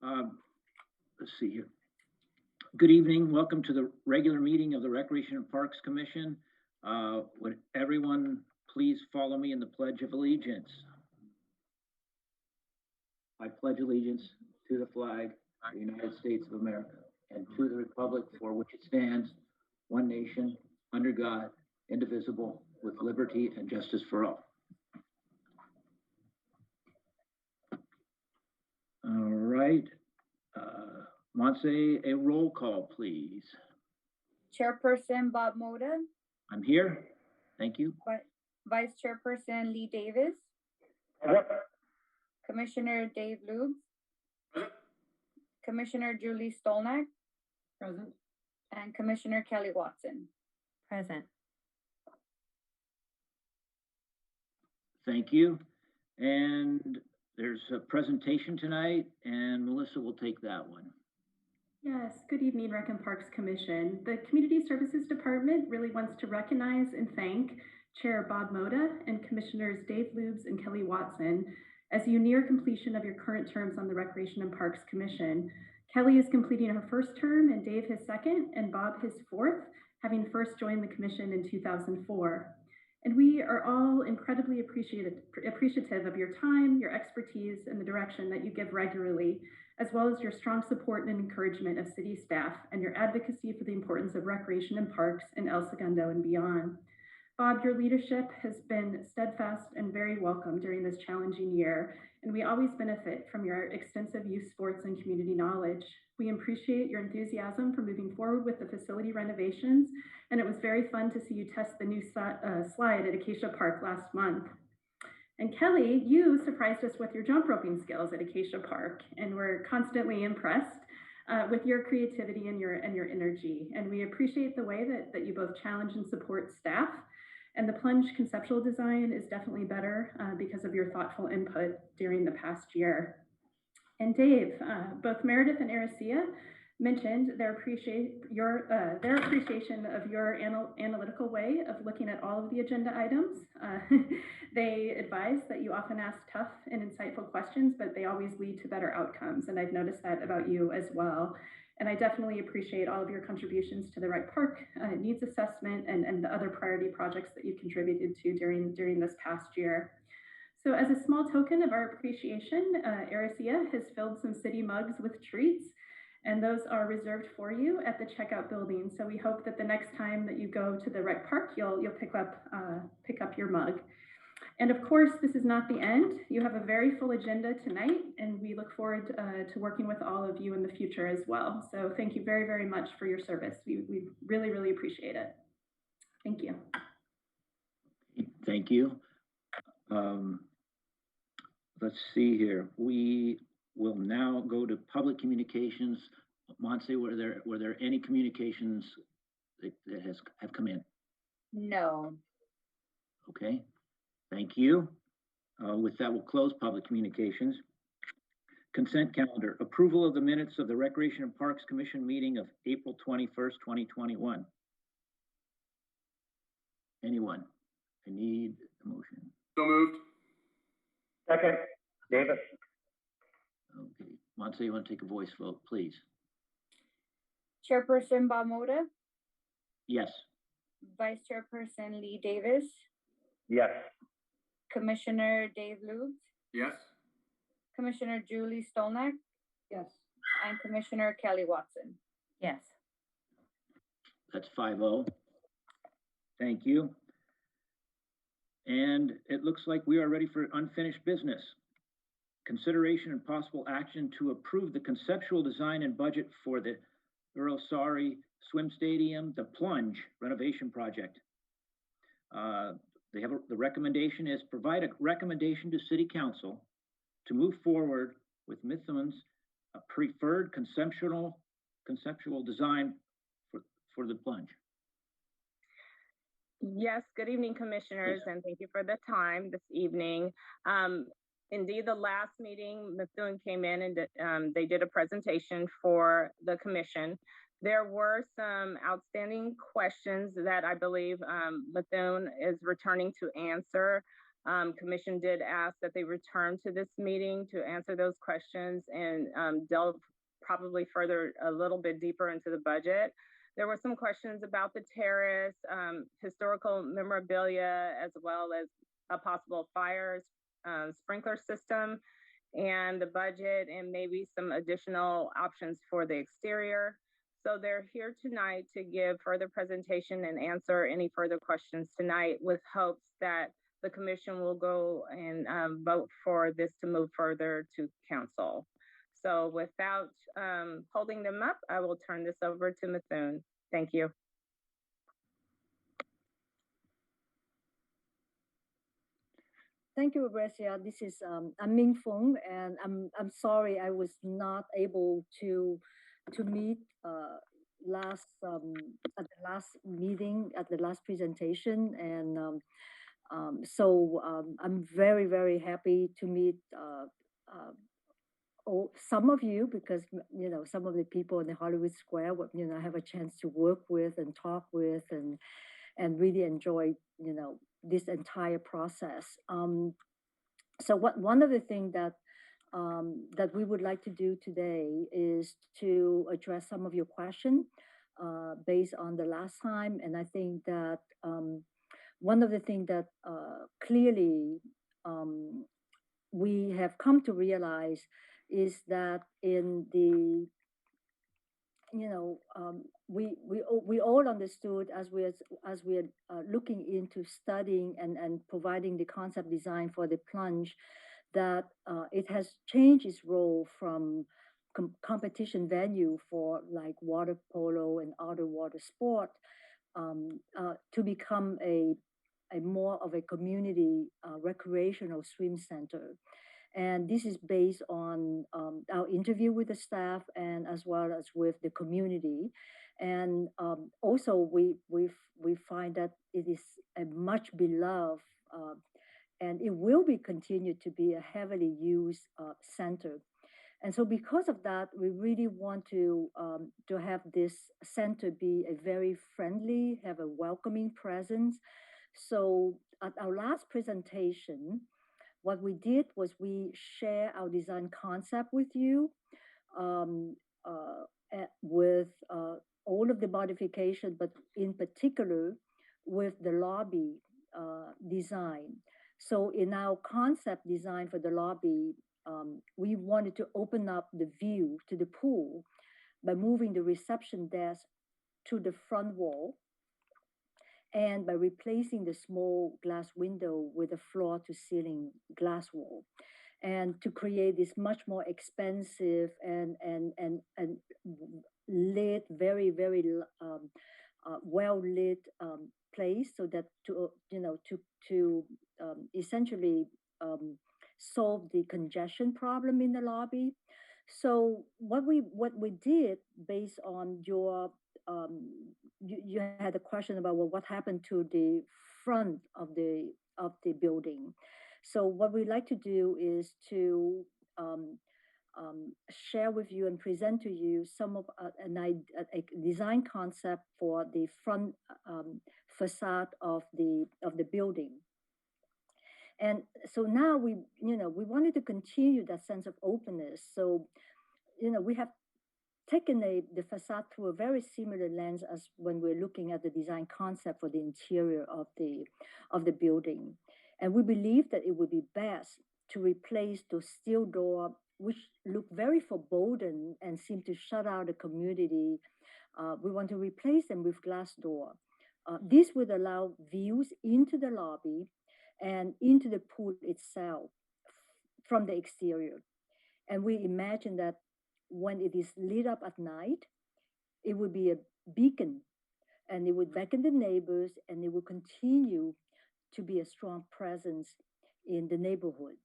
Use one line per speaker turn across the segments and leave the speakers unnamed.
Let's see here. Good evening. Welcome to the regular meeting of the Recreation and Parks Commission. Would everyone please follow me in the Pledge of Allegiance? I pledge allegiance to the flag of the United States of America and to the republic for which it stands, one nation, under God, indivisible, with liberty and justice for all. All right. Monse, a roll call, please.
Chairperson Bob Moda.
I'm here. Thank you.
Vice Chairperson Lee Davis.
Present.
Commissioner Dave Lubes.
Present.
Commissioner Julie Stolnak.
Present.
And Commissioner Kelly Watson.
Present.
Thank you. And there's a presentation tonight, and Melissa will take that one.
Yes, good evening, Rec and Parks Commission. The Community Services Department really wants to recognize and thank Chair Bob Moda and Commissioners Dave Lubes and Kelly Watson as you near completion of your current terms on the Recreation and Parks Commission. Kelly is completing her first term and Dave his second and Bob his fourth, having first joined the commission in 2004. And we are all incredibly appreciative of your time, your expertise, and the direction that you give regularly, as well as your strong support and encouragement of city staff and your advocacy for the importance of recreation and parks in El Segundo and beyond. Bob, your leadership has been steadfast and very welcome during this challenging year, and we always benefit from your extensive youth sports and community knowledge. We appreciate your enthusiasm for moving forward with the facility renovations, and it was very fun to see you test the new slide at Acacia Park last month. And Kelly, you surprised us with your jump roping skills at Acacia Park, and we're constantly impressed with your creativity and your energy. And we appreciate the way that you both challenge and support staff. And the plunge conceptual design is definitely better because of your thoughtful input during the past year. And Dave, both Meredith and Aricia mentioned their appreciation of your analytical way of looking at all of the agenda items. They advise that you often ask tough and insightful questions, but they always lead to better outcomes. And I've noticed that about you as well. And I definitely appreciate all of your contributions to the Rec Park needs assessment and the other priority projects that you contributed to during this past year. So as a small token of our appreciation, Aricia has filled some city mugs with treats, and those are reserved for you at the checkout building. So we hope that the next time that you go to the Rec Park, you'll pick up your mug. And of course, this is not the end. You have a very full agenda tonight, and we look forward to working with all of you in the future as well. So thank you very, very much for your service. We really, really appreciate it. Thank you.
Thank you. Let's see here. We will now go to public communications. Monse, were there any communications that have come in?
No.
Okay. Thank you. With that, we'll close public communications. Consent calendar. Approval of the minutes of the Recreation and Parks Commission meeting of April 21st, 2021. Anyone? I need a motion.
So moved. Second. Davis.
Okay. Monse, you want to take a voice vote, please?
Chairperson Bob Moda.
Yes.
Vice Chairperson Lee Davis.
Yes.
Commissioner Dave Lubes.
Yes.
Commissioner Julie Stolnak.
Yes.
And Commissioner Kelly Watson.
Yes.
That's 5-0. Thank you. And it looks like we are ready for unfinished business. Consideration and possible action to approve the conceptual design and budget for the Urosari Swim Stadium, the Plunge renovation project. The recommendation is provide a recommendation to City Council to move forward with Mithman's preferred conceptual design for the Plunge.
Yes, good evening, commissioners, and thank you for the time this evening. Indeed, the last meeting, Mithun came in and they did a presentation for the commission. There were some outstanding questions that I believe Mithun is returning to answer. Commission did ask that they return to this meeting to answer those questions and delve probably further a little bit deeper into the budget. There were some questions about the terrace, historical memorabilia, as well as a possible fire sprinkler system, and the budget, and maybe some additional options for the exterior. So they're here tonight to give further presentation and answer any further questions tonight, with hopes that the commission will go and vote for this to move further to council. So without holding them up, I will turn this over to Mithun. Thank you.
Thank you, Brescia. This is I'm Ming Feng, and I'm sorry I was not able to meet last at the last meeting, at the last presentation, and so I'm very happy to meet some of you, because some of the people in the Hollywood Square, I have a chance to work with and talk with, and really enjoy this entire process. So one of the things that that we would like to do today is to address some of your questions based on the last time, and I think that one of the things that clearly we have come to realize is that in the we all understood as we are looking into studying and providing the concept design for the plunge, that it has changed its role from competition venue for like water polo and other water sport to become a more of a community recreational swim center. And this is based on our interview with the staff and as well as with the community. And also we find that it is a much beloved and it will be continued to be a heavily used center. And so because of that, we really want to have this center be a very friendly, have a welcoming presence. So at our last presentation, what we did was we share our design concept with you with all of the modification, but in particular with the lobby design. So in our concept design for the lobby, we wanted to open up the view to the pool by moving the reception desk to the front wall, and by replacing the small glass window with a floor to ceiling glass wall, and to create this much more expensive and lit, very well lit place, so that to essentially solve the congestion problem in the lobby. So what we did, based on your you had a question about, well, what happened to the front of the building. So what we like to do is to share with you and present to you some of a design concept for the front facade of the building. And so now we wanted to continue that sense of openness. So we have taken the facade through a very similar lens as when we're looking at the design concept for the interior of the building. And we believe that it would be best to replace those steel door, which look very foreboding and seem to shut out the community. We want to replace them with glass door. This would allow views into the lobby and into the pool itself from the exterior. And we imagine that when it is lit up at night, it would be a beacon, and it would beckon the neighbors, and it will continue to be a strong presence in the neighborhood.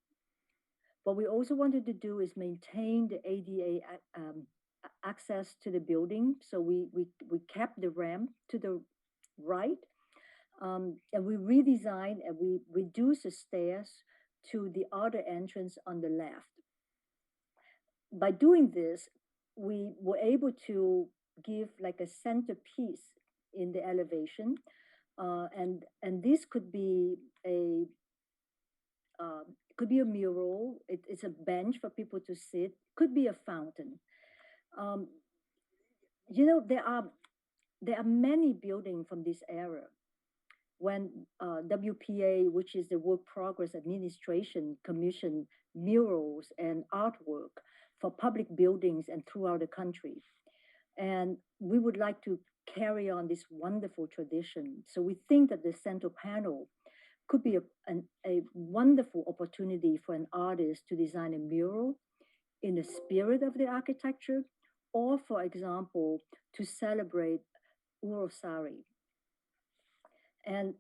What we also wanted to do is maintain the ADA access to the building. So we kept the ramp to the right, and we redesigned and we reduced the stairs to the other entrance on the left. By doing this, we were able to give like a centerpiece in the elevation, and this could be a could be a mural. It's a bench for people to sit. Could be a fountain. Um, there are many buildings from this era. When WPA, which is the Work Progress Administration, commissioned murals and artwork for public buildings and throughout the country. And we would like to carry on this wonderful tradition. So we think that the central panel could be a wonderful opportunity for an artist to design a mural in the spirit of the architecture, or, for example, to celebrate Urosari. And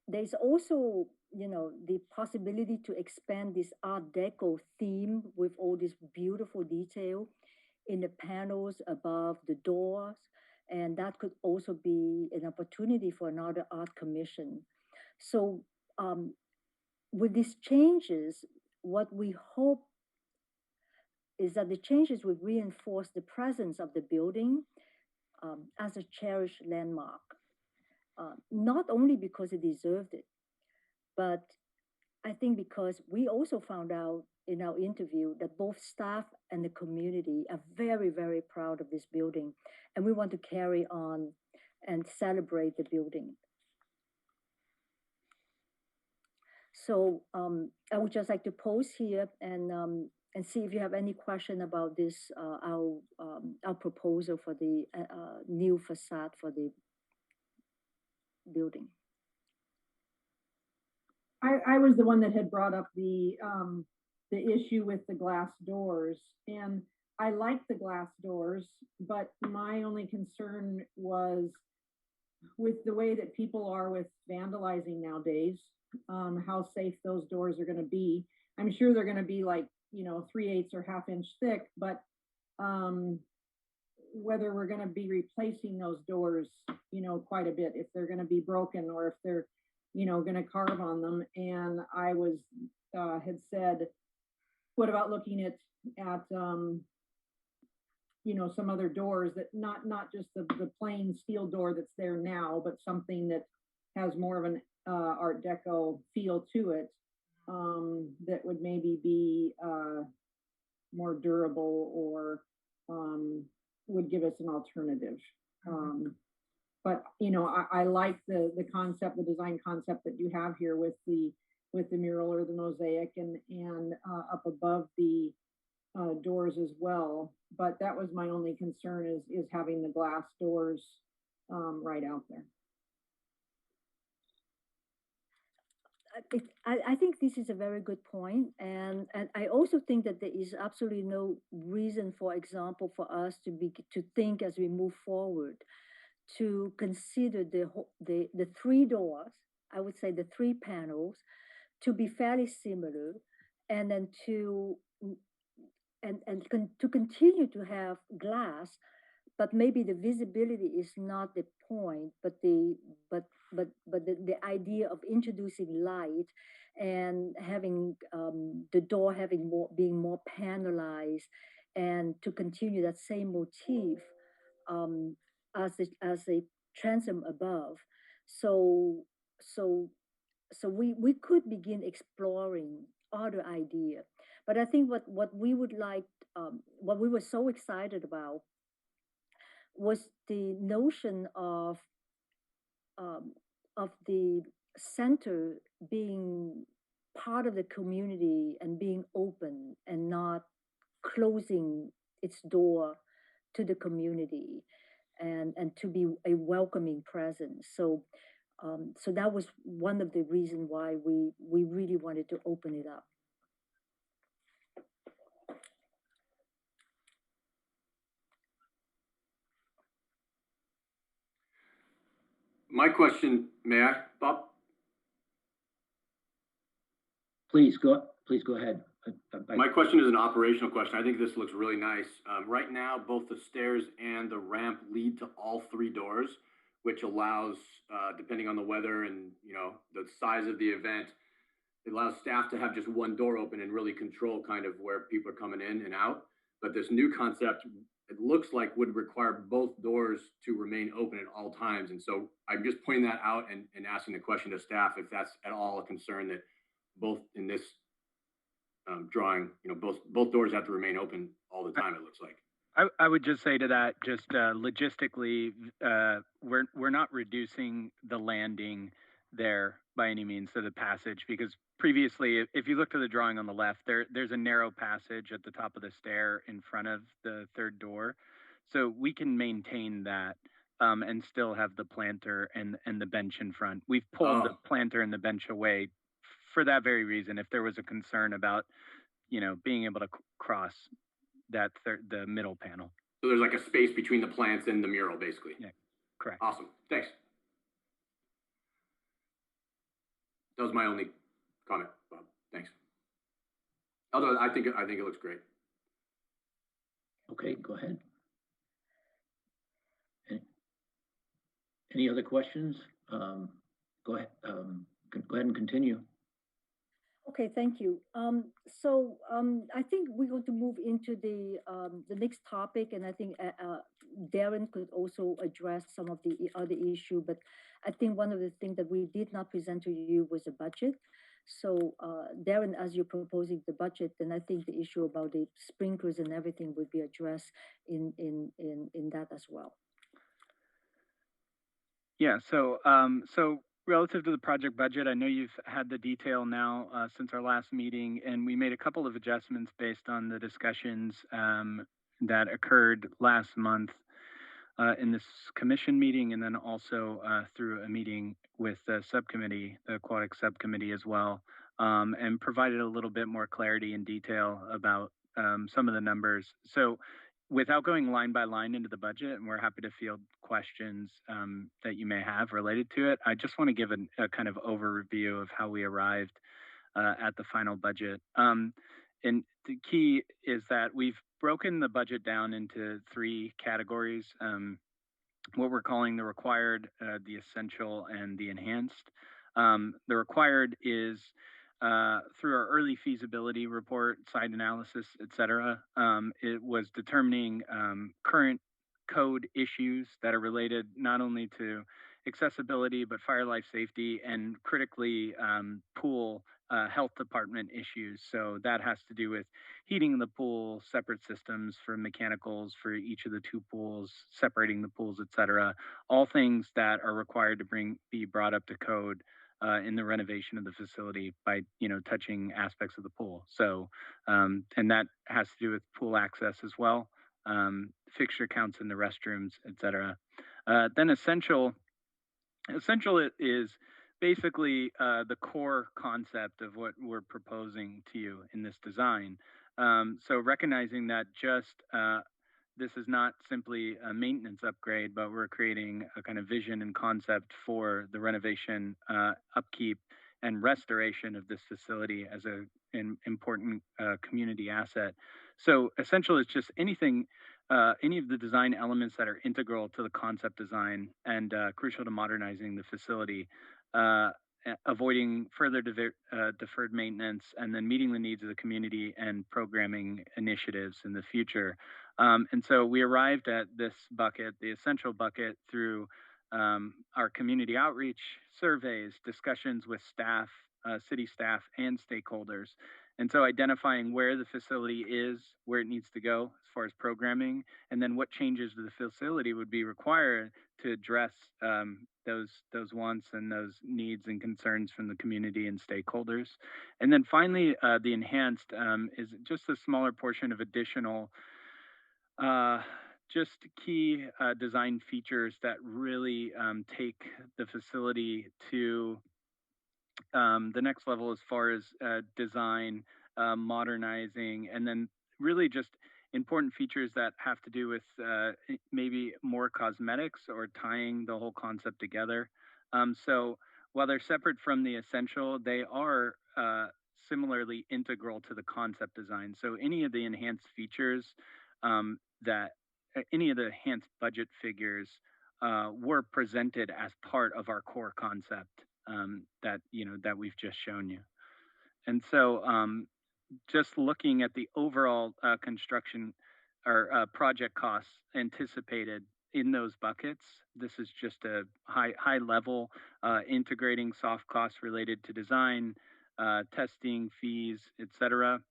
there's also, the possibility to expand this Art Deco theme with all this beautiful detail in the panels above the doors. And that could also be an opportunity for another art commission. So with these changes, what we hope is that the changes would reinforce the presence of the building as a cherished landmark, not only because it deserved it, but I think because we also found out in our interview that both staff and the community are very, very proud of this building, and we want to carry on and celebrate the building. So I would just like to pause here and see if you have any question about this, our proposal for the new facade for the building.
I was the one that had brought up the issue with the glass doors, and I like the glass doors, but my only concern was with the way that people are with vandalizing nowadays, how safe those doors are going to be. I'm sure they're going to be like, 3/8 or ½ inch thick, but whether we're going to be replacing those doors, quite a bit, if they're going to be broken or if they're, going to carve on them. And I was, had said, what about looking at some other doors that not just the plain steel door that's there now, but something that has more of an Art Deco feel to it, that would maybe be more durable or would give us an alternative. But I like the concept, the design concept that you have here with the mural or the mosaic and up above the doors as well. But that was my only concern is having the glass doors right out there.
I think this is a very good point, and I also think that there is absolutely no reason, for example, for us to think as we move forward, to consider the three doors, I would say the three panels, to be fairly similar, and then to continue to have glass, but maybe the visibility is not the point, but the idea of introducing light and having the door being more panelized, and to continue that same motif as a transom above. So we could begin exploring other idea. But I think what we would like, what we were so excited about was the notion of the center being part of the community and being open and not closing its door to the community, and to be a welcoming presence. So so that was one of the reasons why we really wanted to open it up.
My question, may I, Bob?
Please go ahead.
My question is an operational question. I think this looks really nice. Right now, both the stairs and the ramp lead to all three doors, which allows, depending on the weather and the size of the event, it allows staff to have just one door open and really control kind of where people are coming in and out. But this new concept, it looks like would require both doors to remain open at all times. And so I'm just pointing that out and asking the question to staff if that's at all a concern, that both in this drawing. You know, both doors have to remain open all the time. It looks like.
I would just say to that, just logistically, we're not reducing the landing there by any means to the passage, because previously, if you look to the drawing on the left, there's a narrow passage at the top of the stair in front of the third door, so we can maintain that and still have the planter and the bench in front. We've pulled the planter and the bench away for that very reason. If there was a concern about, being able to cross the middle panel.
So there's like a space between the plants and the mural, basically.
Yeah, correct.
Awesome. Thanks. That was my only comment, Bob. Thanks. Although I think it looks great.
Okay, go ahead. Any other questions? Go ahead. Go ahead and continue.
Okay, thank you. I think we're going to move into the next topic, and I think Darren could also address some of the other issue. But I think one of the things that we did not present to you was the budget. So Darren, as you're proposing the budget, then I think the issue about the sprinklers and everything would be addressed in that as well.
Yeah. So relative to the project budget, I know you've had the detail now since our last meeting, and we made a couple of adjustments based on the discussions that occurred last month in this commission meeting, and then also through a meeting with the subcommittee, the aquatic subcommittee as well, and provided a little bit more clarity and detail about some of the numbers. So without going line by line into the budget, and we're happy to field questions that you may have related to it, I just want to give a kind of overview of how we arrived at the final budget. And the key is that we've broken the budget down into three categories, what we're calling the required, the essential, and the enhanced. The required is through our early feasibility report, site analysis, et cetera, it was determining current code issues that are related not only to accessibility, but fire life safety, and critically pool health department issues. So that has to do with heating the pool, separate systems for mechanicals for each of the two pools, separating the pools, et cetera. All things that are required to be brought up to code in the renovation of the facility by, touching aspects of the pool. So, and that has to do with pool access as well, fixture counts in the restrooms, et cetera. Then essential is basically the core concept of what we're proposing to you in this design. So recognizing that this is not simply a maintenance upgrade, but we're creating a kind of vision and concept for the renovation, upkeep, and restoration of this facility as an important community asset. So essential is just any of the design elements that are integral to the concept design and crucial to modernizing the facility, avoiding further deferred maintenance, and then meeting the needs of the community and programming initiatives in the future. And so we arrived at this bucket, the essential bucket, through our community outreach, surveys, discussions with staff, city staff, and stakeholders. And so identifying where the facility is, where it needs to go as far as programming, and then what changes to the facility would be required to address those wants and those needs and concerns from the community and stakeholders. And then finally, the enhanced is just a smaller portion of additional just key design features that really take the facility to the next level as far as design, modernizing, and then really just important features that have to do with maybe more cosmetics or tying the whole concept together. So while they're separate from the essential, they are similarly integral to the concept design. So any of the enhanced features any of the enhanced budget figures were presented as part of our core concept that we've just shown you. And so just looking at the overall construction or project costs anticipated in those buckets, this is just a high level integrating soft costs related to design, testing, fees, et cetera.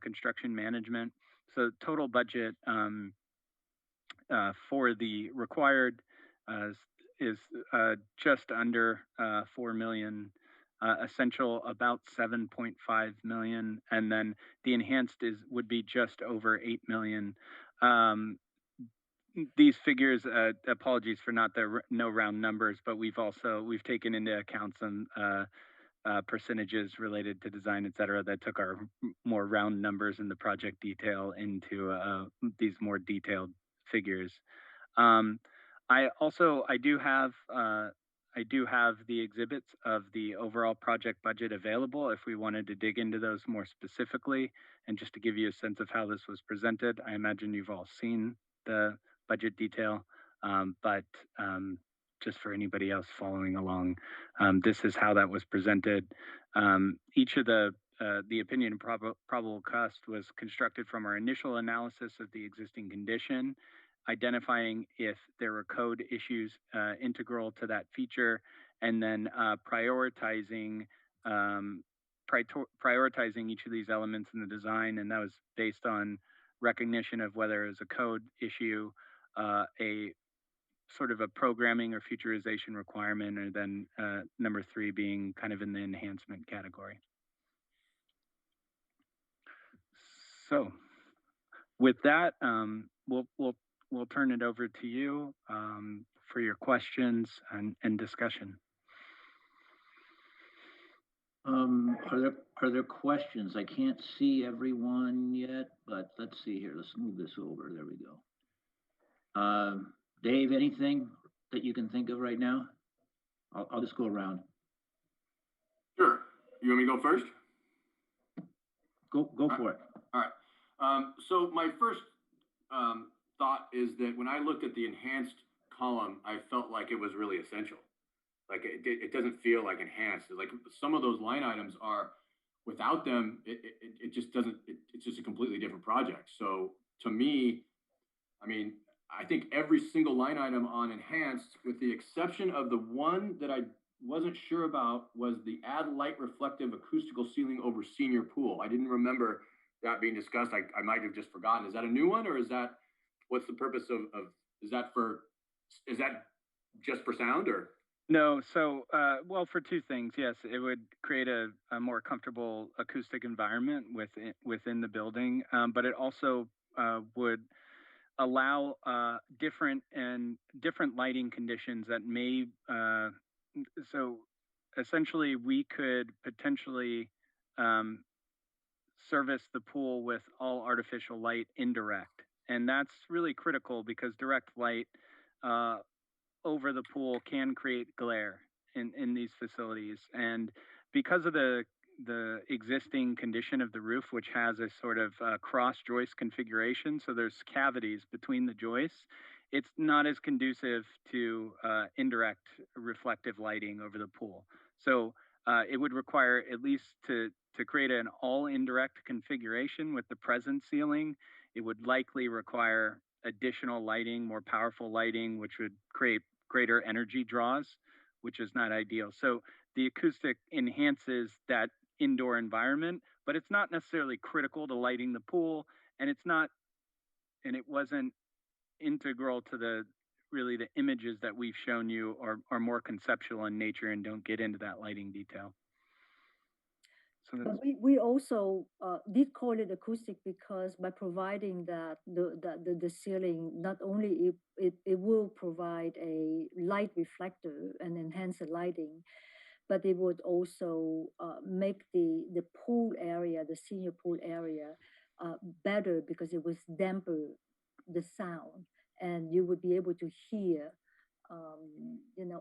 construction management. So total budget for the required is just under 4 million. Essential about 7.5 million, and then the enhanced would be just over 8 million. These figures, apologies for not no round numbers, but we've taken into account some percentages related to design, et cetera, that took our more round numbers in the project detail into these more detailed figures. I do have the exhibits of the overall project budget available if we wanted to dig into those more specifically. And just to give you a sense of how this was presented, I imagine you've all seen the budget detail, but just for anybody else following along, this is how that was presented. Each of the opinion and probable cost was constructed from our initial analysis of the existing condition, identifying if there were code issues integral to that feature, and then prioritizing each of these elements in the design. And that was based on recognition of whether it was a code issue, a sort of a programming or futurization requirement, or then number 3 being kind of in the enhancement category. So with that, we'll turn it over to you for your questions and discussion.
Are there questions? I can't see everyone yet, but let's see here. Let's move this over. There we go. Dave, anything that you can think of right now? I'll just go around.
Sure. You want me to go first?
Go for it.
All right. So my first thought is that when I looked at the enhanced column, I felt like it was really essential. Like it doesn't feel like enhanced. Like some of those line items are, without them, it just doesn't. It's just a completely different project. So to me, I mean, I think every single line item on enhanced, with the exception of the one that I wasn't sure about, was the add light reflective acoustical ceiling over senior pool. I didn't remember that being discussed. I might have just forgotten. Is that a new one, or is that, what's the purpose of is that just for sound, or?
No, so, well, for 2 things, yes, it would create a more comfortable acoustic environment within the building, but it also would allow different lighting conditions that may, so essentially we could potentially service the pool with all artificial light indirect. And that's really critical because direct light over the pool can create glare in these facilities. And because of the existing condition of the roof, which has a sort of cross joist configuration, so there's cavities between the joists, it's not as conducive to indirect reflective lighting over the pool. So it would require, at least to create an all indirect configuration with the present ceiling, it would likely require additional lighting, more powerful lighting, which would create greater energy draws, which is not ideal. So the acoustic enhances that indoor environment, but it's not necessarily critical to lighting the pool, and it wasn't integral to the images that we've shown you are more conceptual in nature and don't get into that lighting detail. So
but we also did call it acoustic because by providing that the ceiling, not only it will provide a light reflector and enhance the lighting, but it would also make the pool area, the senior pool area, better because it was damper the sound, and you would be able to hear,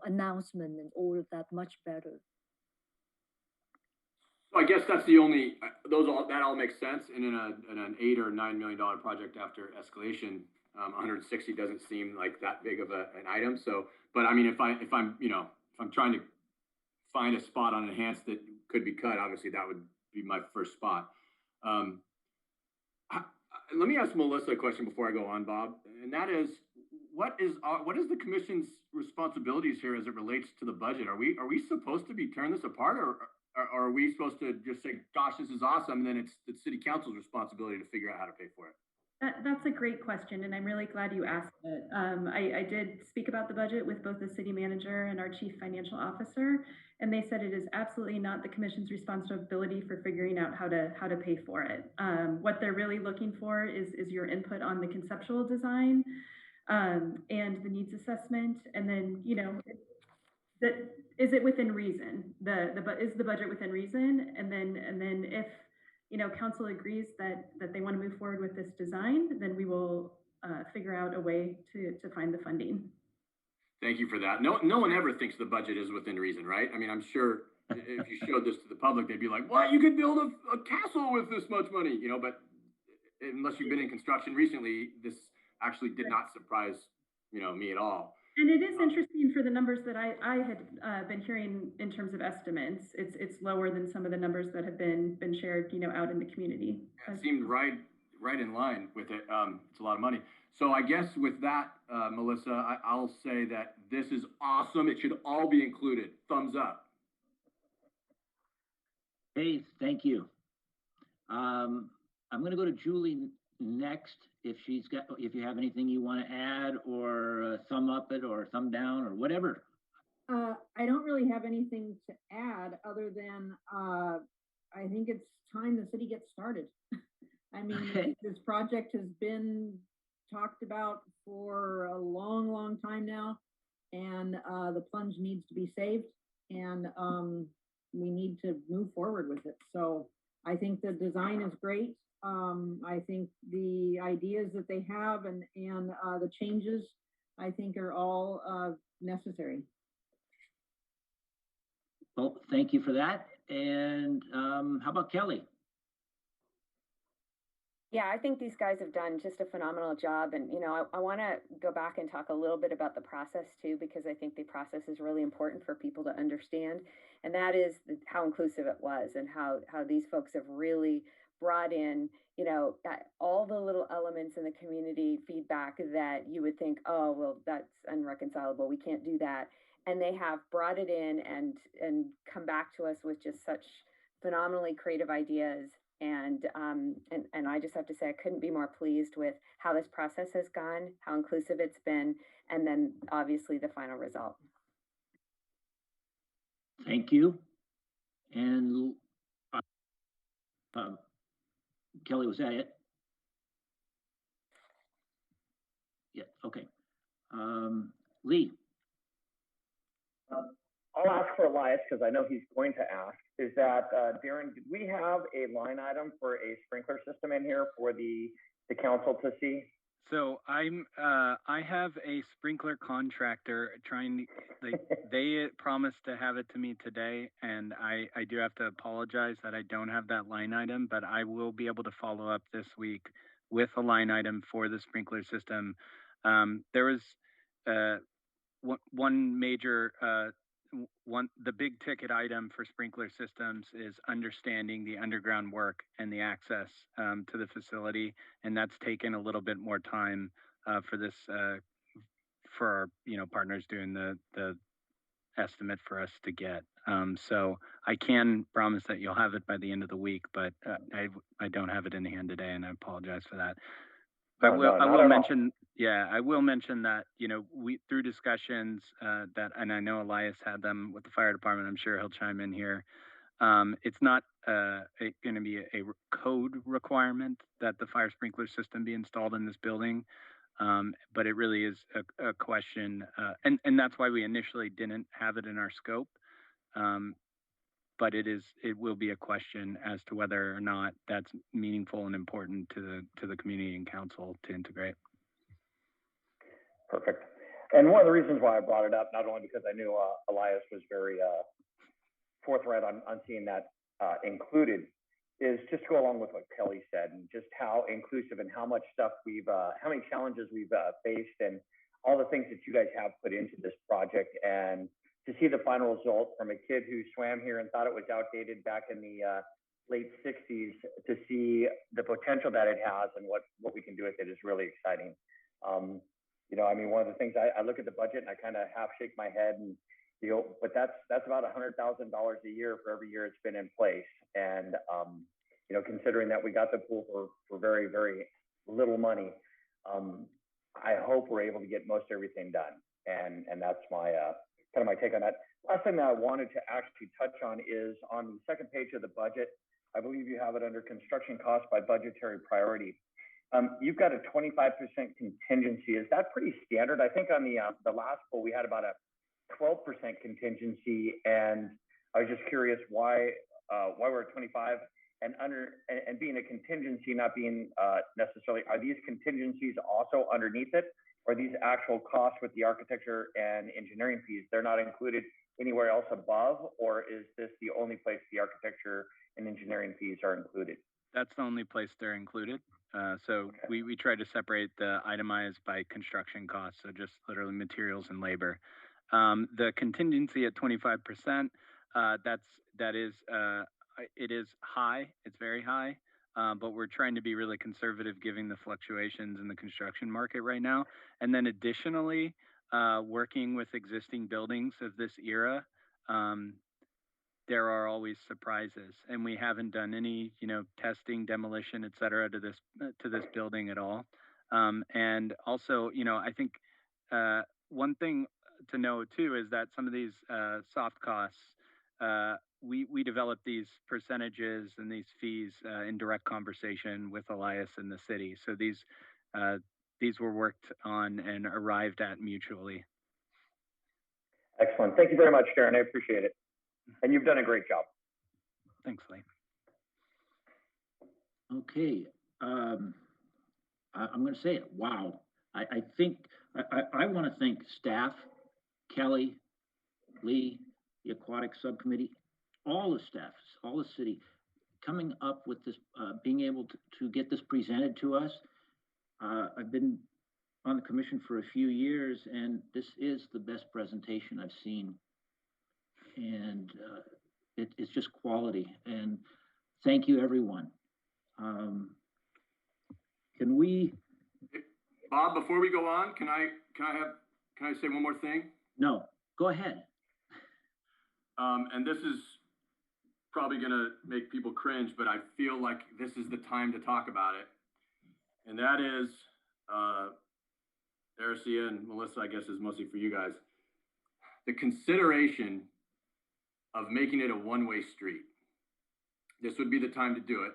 announcement and all of that much better.
So I guess that's the only, that all makes sense. And in an $8 or $9 million project after escalation, 160 doesn't seem like that big of an item. So, but I mean, if I'm trying to find a spot on enhanced that could be cut, obviously that would be my first spot. Let me ask Melissa a question before I go on, Bob, and that is, what is the commission's responsibilities here as it relates to the budget? Are we supposed to be tearing this apart, or are we supposed to just say, gosh, this is awesome, and then it's city council's responsibility to figure out how to pay for it?
That's a great question, and I'm really glad you asked it. I did speak about the budget with both the city manager and our chief financial officer, and they said it is absolutely not the commission's responsibility for figuring out how to pay for it. What they're really looking for is your input on the conceptual design and the needs assessment, and then is it within reason? Is the budget within reason? And then if council agrees that they want to move forward with this design, then we will figure out a way to find the funding.
Thank you for that. No one ever thinks the budget is within reason, right? I mean, I'm sure if you showed this to the public, they'd be like, "What? You could build a castle with this much money," But unless you've been in construction recently, this actually did not surprise me at all.
And it is interesting for the numbers that I had been hearing in terms of estimates. It's lower than some of the numbers that have been shared, out in the community.
It seemed right in line with it. It's a lot of money. So I guess with that, Melissa, I'll say that this is awesome. It should all be included. Thumbs up.
Hey, thank you. I'm going to go to Julie next. If you have anything you want to add, or thumb up it, or thumb down, or whatever.
I don't really have anything to add other than I think it's time the city gets started. I mean,
Okay.
This project has been talked about for a long, long time now, and the plunge needs to be saved, and we need to move forward with it. So I think the design is great. I think the ideas that they have and the changes, I think, are all necessary.
Well, thank you for that. And how about Kelly?
Yeah, I think these guys have done just a phenomenal job. And, I want to go back and talk a little bit about the process too, because I think the process is really important for people to understand. And that is how inclusive it was, and how these folks have really brought in, all the little elements in the community feedback that you would think, oh, well, that's unreconcilable, we can't do that. And they have brought it in and come back to us with just such phenomenally creative ideas. And I just have to say, I couldn't be more pleased with how this process has gone, how inclusive it's been, and then obviously the final result.
Thank you. And Kelly, was that it? Yeah, okay. Lee.
I'll ask for Elias because I know he's going to ask. Is that, Darren, did we have a line item for a sprinkler system in here for the council to see?
So I have a sprinkler contractor they promised to have it to me today, and I do have to apologize that I don't have that line item, but I will be able to follow up this week with a line item for the sprinkler system. There was one major the big ticket item for sprinkler systems is understanding the underground work and the access to the facility, and that's taken a little bit more time for this for our partners doing the estimate for us to get. So I can promise that you'll have it by the end of the week, but I don't have it in hand today, and I apologize for that. I will mention that, we, through discussions that, and I know Elias had them with the fire department, I'm sure he'll chime in here. It's not going to be a code requirement that the fire sprinkler system be installed in this building. But it really is a question, and that's why we initially didn't have it in our scope. But it will be a question as to whether or not that's meaningful and important to the community and council to integrate.
Perfect. And one of the reasons why I brought it up, not only because I knew Elias was very forthright on seeing that included, is just to go along with what Kelly said, and just how inclusive and how much stuff how many challenges we've faced, and all the things that you guys have put into this project. And to see the final result from a kid who swam here and thought it was outdated back in the late 60s, to see the potential that it has and what we can do with it is really exciting. One of the things I look at the budget and I kind of half shake my head, and but that's about $100,000 a year for every year it's been in place. And considering that we got the pool for very, very little money, I hope we're able to get most everything done. And that's my kind of my take on that. Last thing that I wanted to actually touch on is on the second page of the budget. I believe you have it under construction costs by budgetary priority. You've got a 25% contingency. Is that pretty standard? I think on the last poll we had about a 12% contingency, and I was just curious why we're at 25 and being a contingency, not being necessarily. Are these contingencies also underneath it, or are these actual costs with the architecture and engineering fees? They're not included anywhere else above, or is this the only place the architecture and engineering fees are included?
That's the only place they're included. So okay. we try to separate the itemized by construction costs, so just literally materials and labor. The contingency at 25%, it is high. It's very high, but we're trying to be really conservative given the fluctuations in the construction market right now. And then additionally, working with existing buildings of this era, there are always surprises, and we haven't done any, testing, demolition, et cetera, to this building at all. And also, I think one thing to know too is that some of these soft costs, we develop these percentages and these fees in direct conversation with Elias and the city. So these were worked on and arrived at mutually.
Excellent. Thank you very much, Darren. I appreciate it. And you've done a great job.
Thanks, Lee.
Okay. I'm going to say it. Wow. I think I want to thank staff, Kelly, Lee, the aquatic subcommittee, all the staff, all the city, coming up with this, being able to get this presented to us. I've been on the commission for a few years, and this is the best presentation I've seen. And it's just quality. And thank you, everyone. Can we?
Bob, before we go on, can I say one more thing?
No, go ahead.
And this is probably going to make people cringe, but I feel like this is the time to talk about it. And that is, Ericia and Melissa, I guess is mostly for you guys. The consideration of making it a one-way street. This would be the time to do it.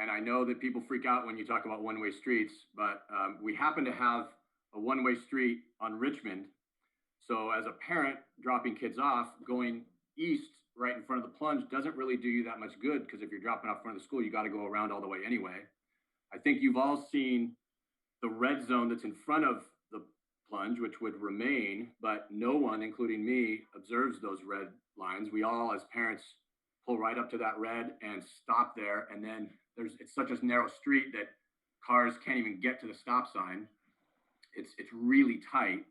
And I know that people freak out when you talk about one-way streets, but we happen to have a one-way street on Richmond. So as a parent dropping kids off, going east right in front of the plunge doesn't really do you that much good, because if you're dropping off in front of the school, you got to go around all the way anyway. I think you've all seen the red zone that's in front of the plunge, which would remain, but no one, including me, observes those red lines. We all, as parents, pull right up to that red and stop there. And then it's such a narrow street that cars can't even get to the stop sign. It's really tight.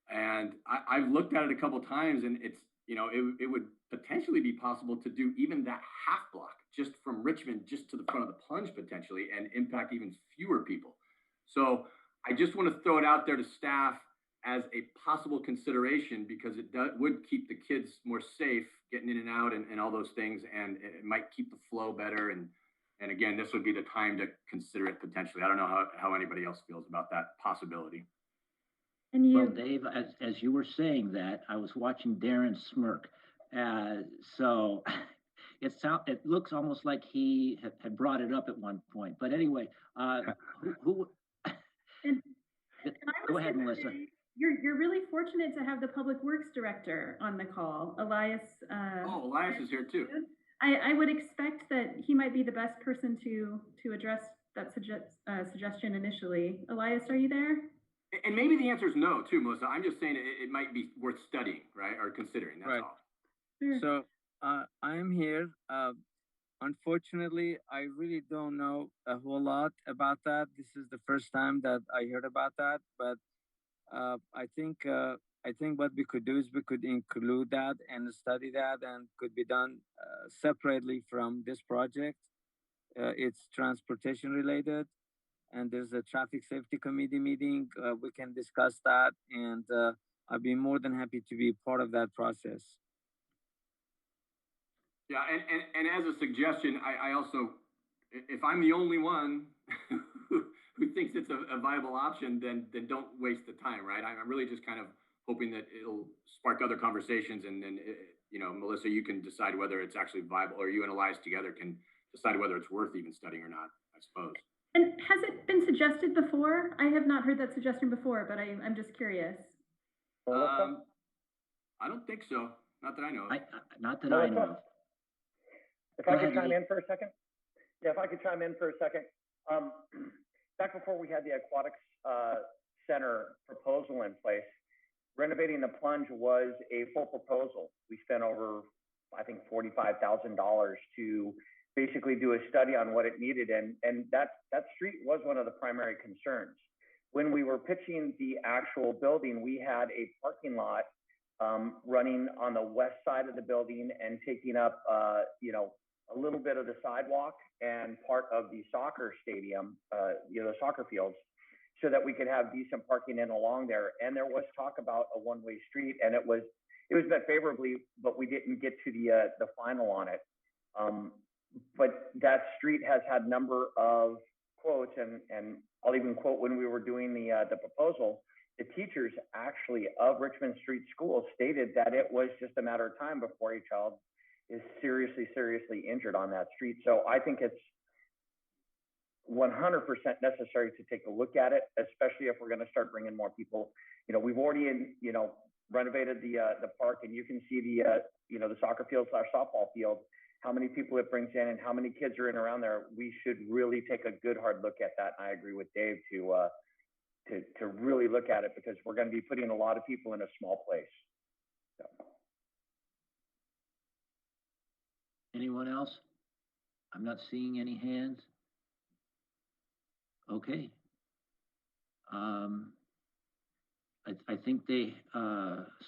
And I've looked at it a couple of times, and it's, it would potentially be possible to do even that half block just from Richmond, just to the front of the plunge potentially, and impact even fewer people. So I just want to throw it out there to staff as a possible consideration, because it would keep the kids more safe getting in and out and all those things, and it might keep the flow better. And again, this would be the time to consider it potentially. I don't know how anybody else feels about that possibility.
And
well, Dave, as you were saying that, I was watching Darren smirk. So it looks almost like he had brought it up at one point. But anyway, who go ahead, Melissa.
You're really fortunate to have the Public Works Director on the call, Elias.
Elias is here too.
I would expect that he might be the best person to address that suggestion initially. Elias, are you there?
And maybe the answer is no too, Melissa. I'm just saying it might be worth studying, right, or considering. That's all.
Sure.
So I'm here. Unfortunately, I really don't know a whole lot about that. This is the first time that I heard about that, but I think what we could do is we could include that and study that, and could be done separately from this project. It's transportation related, and there's a traffic safety committee meeting. We can discuss that, and I'd be more than happy to be part of that process.
Yeah, and as a suggestion, I also, if I'm the only one who thinks it's a viable option, then don't waste the time, right? I'm really just kind of hoping that it'll spark other conversations, and then you know, Melissa, you can decide whether it's actually viable, or you and Elias together can decide whether it's worth even studying or not, I suppose.
And has it been suggested before? I have not heard that suggestion before, but I'm just curious.
I don't think so. Not that I know of.
Not that I know of.
If I could chime in for a second? Yeah, if I could chime in for a second. Back before we had the aquatics center proposal in place, renovating the plunge was a full proposal. We spent over, I think, $45,000 to basically do a study on what it needed. And that street was one of the primary concerns. When we were pitching the actual building, we had a parking lot running on the west side of the building and taking up, you know, a little bit of the sidewalk and part of the soccer stadium, you know, the soccer fields, so that we could have decent parking in along there. And there was talk about a one-way street, and it was met favorably, but we didn't get to the final on it. But that street has had a number of quotes, and I'll even quote when we were doing the proposal, the teachers actually of Richmond Street School stated that it was just a matter of time before a child is seriously injured on that street. So I think it's 100% necessary to take a look at it, especially if we're going to start bringing more people. You know, we've already, you know, renovated the park, and you can see the, you know, the soccer field / softball field, how many people it brings in and how many kids are in around there. We should really take a good hard look at that. And I agree with Dave to really look at it, because we're going to be putting a lot of people in a small place. So.
Anyone else? I'm not seeing any hands. Okay. I think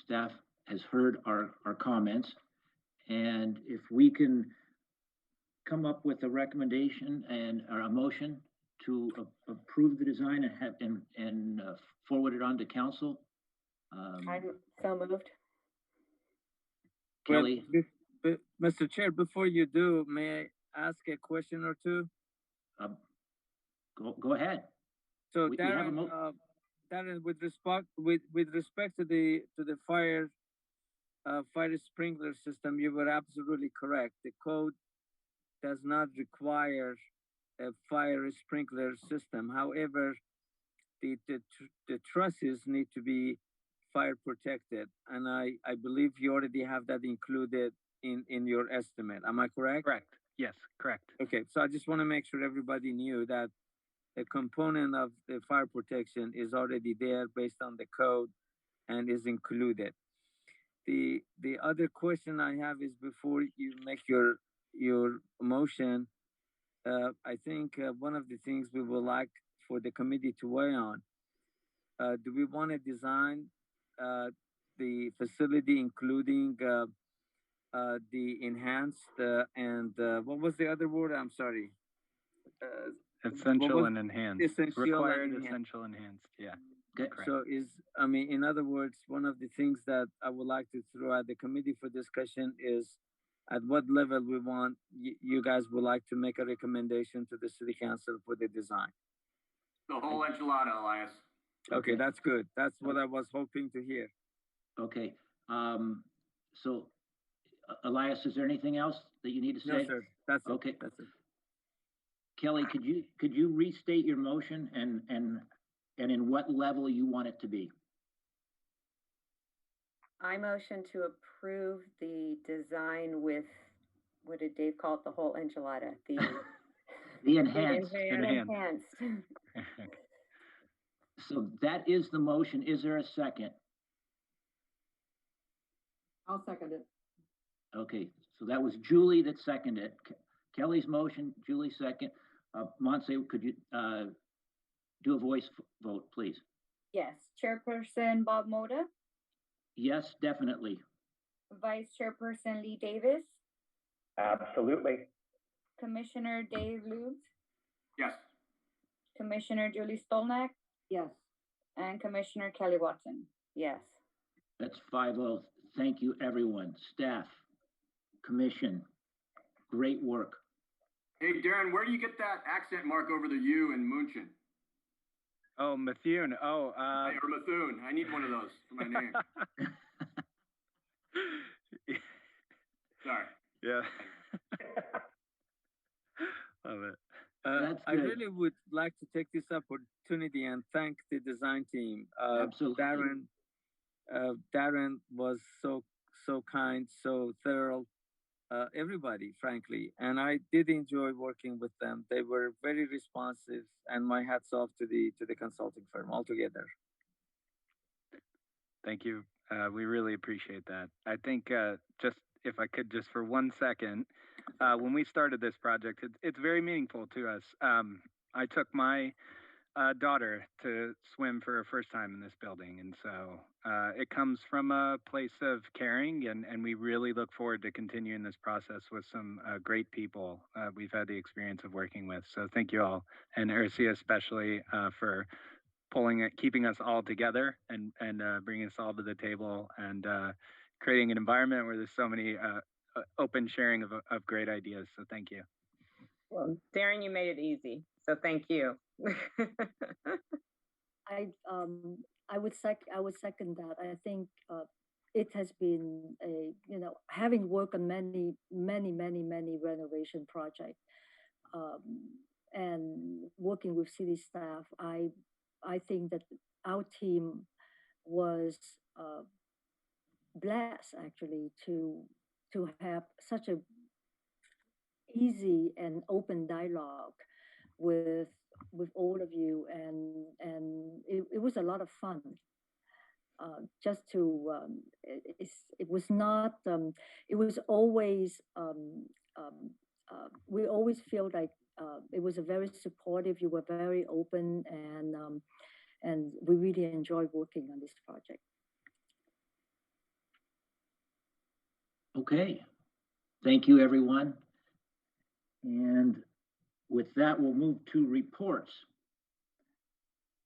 staff has heard our comments, and if we can come up with a recommendation or a motion to approve the design and forward it on to council.
I'm so moved.
Kelly.
But Mr. Chair, before you do, may I ask a question or two?
Go ahead.
So Darren, with respect to the fire sprinkler system, you were absolutely correct. The code does not require a fire sprinkler system. However, the trusses need to be fire protected, and I believe you already have that included in your estimate. Am I correct?
Correct. Yes, correct.
Okay, so I just want to make sure everybody knew that a component of the fire protection is already there based on the code and is included. The other question I have is, before you make your motion, I think one of the things we would like for the committee to weigh on, do we want to design the facility including the enhanced and what was the other word? I'm sorry.
Essential and enhanced.
Essential
Required,
and enhanced.
essential, enhanced. Yeah.
Okay.
So in other words, one of the things that I would like to throw at the committee for discussion is at what level we want you guys would like to make a recommendation to the city council for the design.
The whole enchilada, Elias.
Okay, that's good. That's what I was hoping to hear.
Okay. So, Elias, is there anything else that you need to say?
No, sir. That's it.
Okay.
That's it.
Kelly, could you restate your motion and in what level you want it to be?
I motion to approve the design with, what did Dave call it? The whole enchilada.
The enhanced.
Enhanced.
So that is the motion. Is there a second?
I'll second it.
Okay, so that was Julie that seconded it. Kelly's motion, Julie second. Montse, could you do a voice vote, please?
Yes. Chairperson Bob Moda,
Yes, definitely.
Vice Chairperson Lee Davis,
Absolutely.
Commissioner Dave Lubes,
Yes.
Commissioner Julie Stolnak,
Yes.
and Commissioner Kelly Watson.
Yes.
That's 5-0. Thank you, everyone. Staff, commission, great work.
Hey, Darren, where do you get that accent mark over the U in Munchen?
Oh, Methuen. Oh,
Or Methuen. I need one of those for my name. Sorry.
Yeah. Love it.
I really would like to take this opportunity and thank the design team.
Absolutely.
Darren was so kind, so thorough. Everybody, frankly, and I did enjoy working with them. They were very responsive, and my hats off to the consulting firm altogether.
Thank you. We really appreciate that. I think just if I could just for 1 second, when we started this project, it's very meaningful to us. I took my daughter to swim for her first time in this building, and so it comes from a place of caring, and we really look forward to continuing this process with some great people we've had the experience of working with. So thank you all, and Ursia especially for keeping us all together and bringing us all to the table and creating an environment where there's so many open sharing of great ideas. So thank you.
Well, Darren, you made it easy. So thank you.
I would second that. I think it has been having worked on many renovation projects and working with city staff. I think that our team was blessed actually to have such a easy and open dialogue with all of you, and it was a lot of fun. Just to it was not it was always we always feel like it was a very supportive. You were very open, and we really enjoyed working on this project.
Okay, thank you, everyone. And with that, we'll move to reports.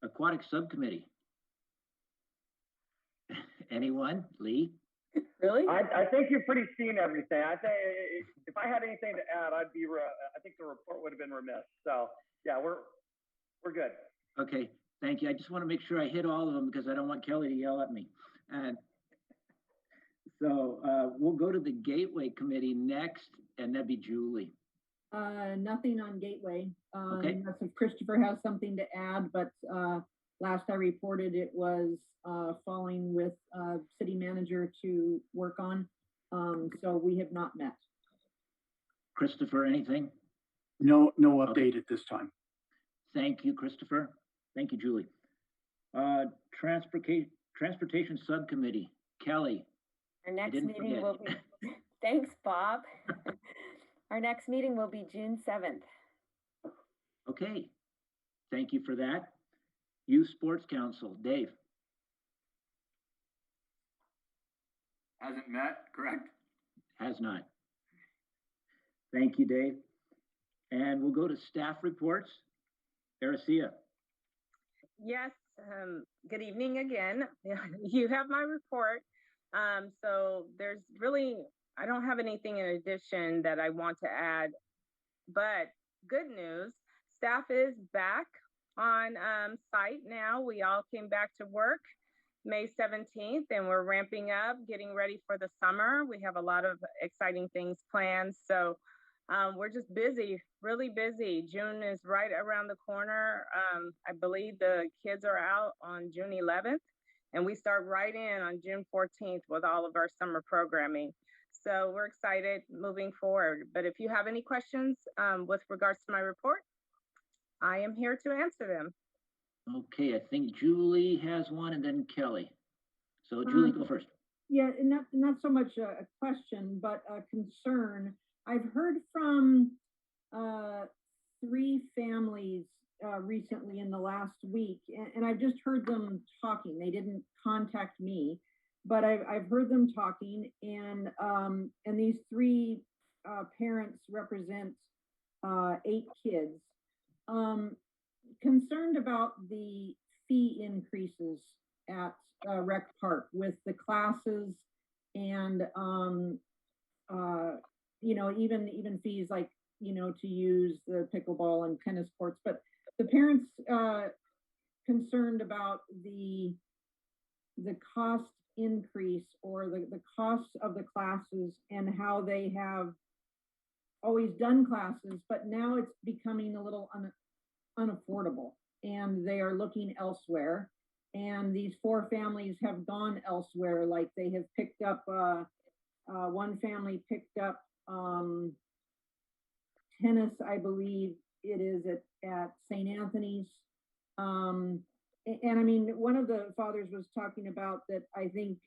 Aquatic Subcommittee. Anyone? Lee?
Really?
I think you've pretty seen everything. I think if I had anything to add, I think the report would have been remiss. So yeah, we're good.
Okay, thank you. I just want to make sure I hit all of them because I don't want Kelly to yell at me. So we'll go to the Gateway Committee next, and that'd be Julie.
Nothing on Gateway.
Okay.
Unless if Christopher has something to add, but last I reported it was falling with city manager to work on. So we have not met.
Christopher, anything?
No update at this time.
Thank you, Christopher. Thank you, Julie. Transportation Subcommittee, Kelly.
Our next meeting will be, thanks, Bob. Our next meeting will be June 7th.
Okay, thank you for that. Youth Sports Council, Dave.
Hasn't met, correct?
Has not. Thank you, Dave. And we'll go to staff reports. Aracia.
Yes, good evening again. You have my report. So there's really, I don't have anything in addition that I want to add, but good news, staff is back on site now. We all came back to work May 17th, and we're ramping up, getting ready for the summer. We have a lot of exciting things planned. So we're just busy, really busy. June is right around the corner. I believe the kids are out on June 11th. And we start right in on June 14th with all of our summer programming. So we're excited moving forward. But if you have any questions with regards to my report, I am here to answer them.
Okay, I think Julie has one and then Kelly. So Julie, go first.
Yeah, not so much a question, but a concern. I've heard from 3 families recently in the last week, and I've just heard them talking. They didn't contact me, but I've heard them talking, and these 3 parents represent 8 kids. Concerned about the fee increases at Rec Park with the classes and, even fees like, to use the pickleball and tennis courts. But the parents concerned about the cost increase or the cost of the classes and how they have always done classes, but now it's becoming a little unaffordable and they are looking elsewhere. And these 4 families have gone elsewhere. Like they have picked up, one family picked up tennis, I believe it is at St. Anthony's. And I mean, one of the fathers was talking about that I think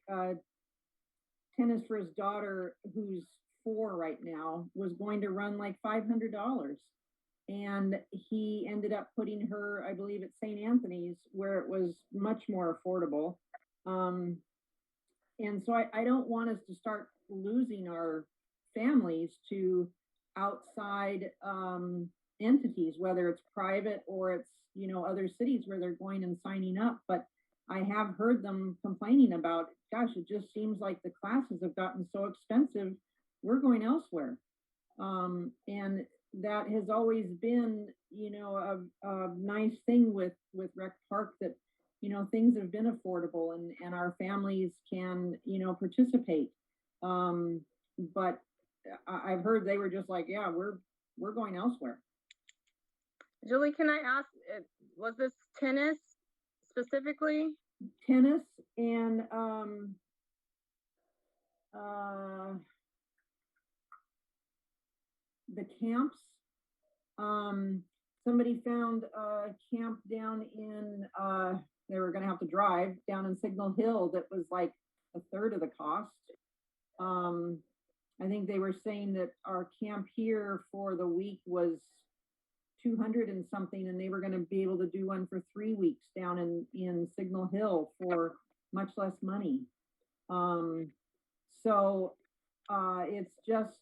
tennis for his daughter, who's 4 right now, was going to run like $500. And he ended up putting her, I believe, at St. Anthony's, where it was much more affordable. And so I don't want us to start losing our families to outside entities, whether it's private or it's, other cities where they're going and signing up. But I have heard them complaining about, gosh, it just seems like the classes have gotten so expensive, we're going elsewhere. And that has always been, a nice thing with Rec Park, that, things have been affordable and our families can, participate. But I've heard they were just like, yeah, we're going elsewhere.
Julie, can I ask, was this tennis specifically?
Tennis and the camps. Somebody found a camp down in, they were going to have to drive down in Signal Hill that was like 1/3 of the cost. I think they were saying that our camp here for the week was 200 and something, and they were going to be able to do one for 3 weeks down in Signal Hill for much less money. So it's just,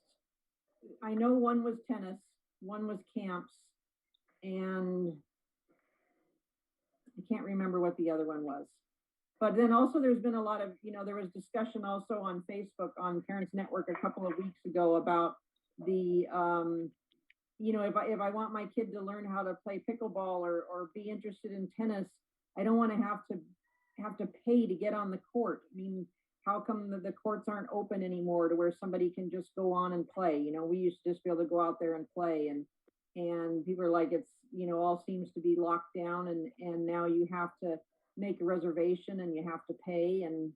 I know one was tennis, one was camps, and I can't remember what the other one was. But then also there's been a lot of, there was discussion also on Facebook on Parents Network a couple of weeks ago about the, if I want my kid to learn how to play pickleball or be interested in tennis, I don't want to have to pay to get on the court. I mean, how come the courts aren't open anymore to where somebody can just go on and play? We used to just be able to go out there and play, and people are like, it's, all seems to be locked down, and now you have to make a reservation and you have to pay, and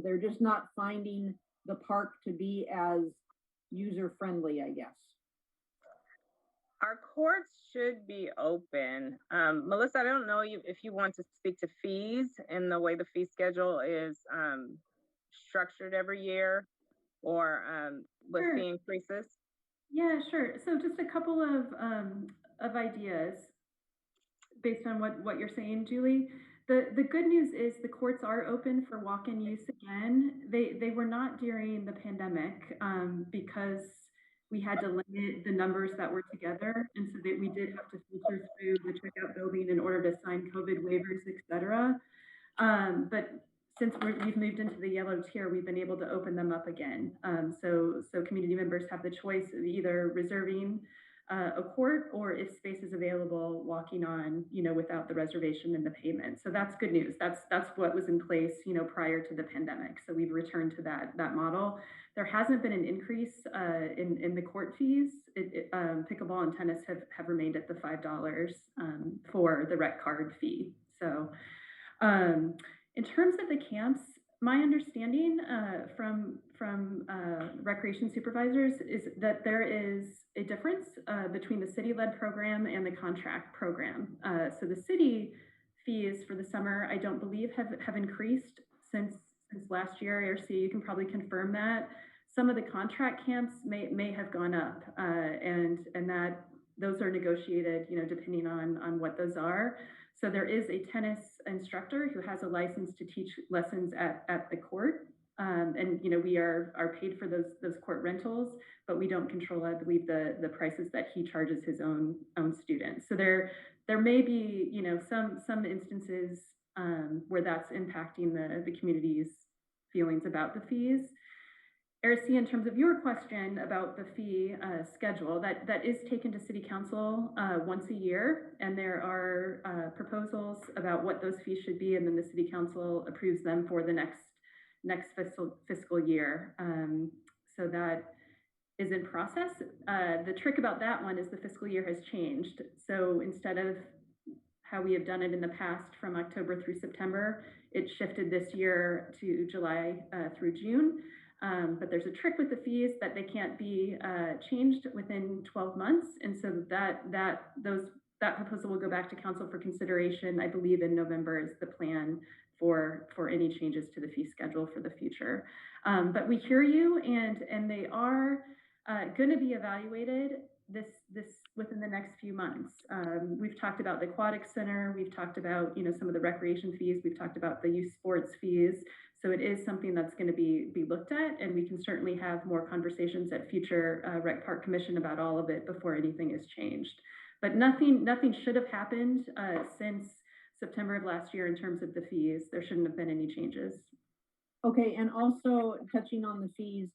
they're just not finding the park to be as user friendly, I guess.
Our courts should be open. Melissa, I don't know if you want to speak to fees and the way the fee schedule is structured every year, or with
Sure.
fee increases.
Yeah, sure. So just a couple of ideas based on what you're saying, Julie. The good news is the courts are open for walk-in use again. They were not during the pandemic because we had to limit the numbers that were together, and so that we did have to filter through the checkout building in order to sign COVID waivers, et cetera. But since we've moved into the yellow tier, we've been able to open them up again. So community members have the choice of either reserving a court, or if space is available, walking on, without the reservation and the payment. So that's good news. That's what was in place, prior to the pandemic. So we've returned to that model. There hasn't been an increase in the court fees. Pickleball and tennis have remained at the $5 for the rec card fee. So in terms of the camps, my understanding from recreation supervisors is that there is a difference between the city-led program and the contract program. So the city fees for the summer, I don't believe have increased since last year. ARC, you can probably confirm that. Some of the contract camps may have gone up, and that those are negotiated, depending on what those are. So there is a tennis instructor who has a license to teach lessons at the court. And we are paid for those court rentals, but we don't control, I believe, the prices that he charges his own students. So there may be some instances where that's impacting the community's feelings about the fees. Eric, in terms of your question about the fee schedule, that is taken to City Council once a year, and there are proposals about what those fees should be, and then the City Council approves them for the next fiscal year. So that is in process. The trick about that one is the fiscal year has changed. So instead of how we have done it in the past from October through September, it shifted this year to July through June. But there's a trick with the fees that they can't be changed within 12 months. And so that proposal will go back to council for consideration. I believe in November is the plan for any changes to the fee schedule for the future. But we hear you, and they are going to be evaluated this within the next few months. We've talked about the aquatic center. We've talked about some of the recreation fees. We've talked about the youth sports fees. So it is something that's going to be looked at, and we can certainly have more conversations at future Rec Park Commission about all of it before anything is changed. But nothing should have happened since September of last year in terms of the fees. There shouldn't have been any changes.
Okay, and also touching on the fees,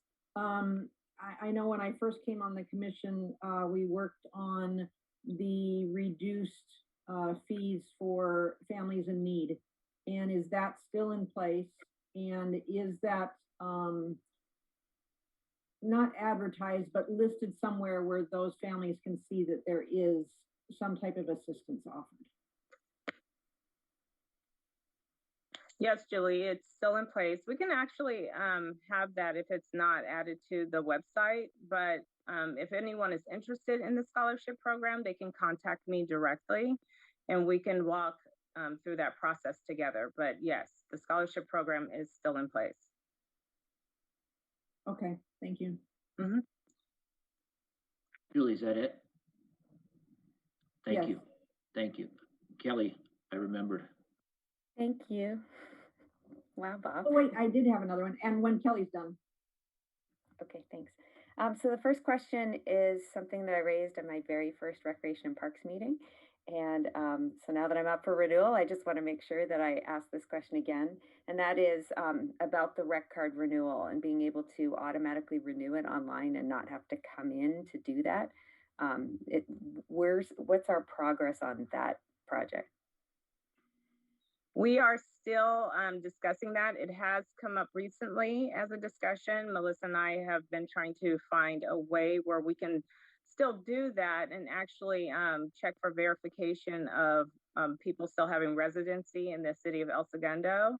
I know when I first came on the commission, we worked on the reduced fees for families in need. And is that still in place? And is that not advertised, but listed somewhere where those families can see that there is some type of assistance offered?
Yes, Julie, it's still in place. We can actually have that if it's not added to the website, but if anyone is interested in the scholarship program, they can contact me directly and we can walk through that process together. But yes, the scholarship program is still in place.
Okay, thank you.
Mm-hmm.
Julie, is that it? Thank
Yes.
you. Thank you. Kelly, I remembered.
Thank you. Wow, Bob.
Oh, wait, I did have another one. And when Kelly's done.
Okay, thanks. So the first question is something that I raised at my very first Recreation and Parks meeting. And so now that I'm up for renewal, I just want to make sure that I ask this question again. And that is about the rec card renewal and being able to automatically renew it online and not have to come in to do that. What's our progress on that project?
We are still discussing that. It has come up recently as a discussion. Melissa and I have been trying to find a way where we can still do that and actually check for verification of people still having residency in the city of El Segundo.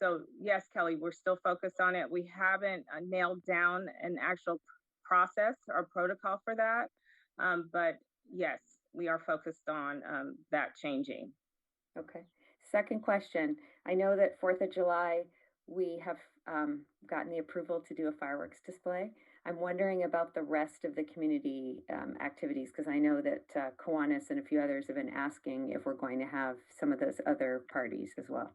So yes, Kelly, we're still focused on it. We haven't nailed down an actual process or protocol for that. But yes, we are focused on that changing.
Okay. Second question. I know that 4th of July, we have gotten the approval to do a fireworks display. I'm wondering about the rest of the community activities, because I know that Kiwanis and a few others have been asking if we're going to have some of those other parties as well.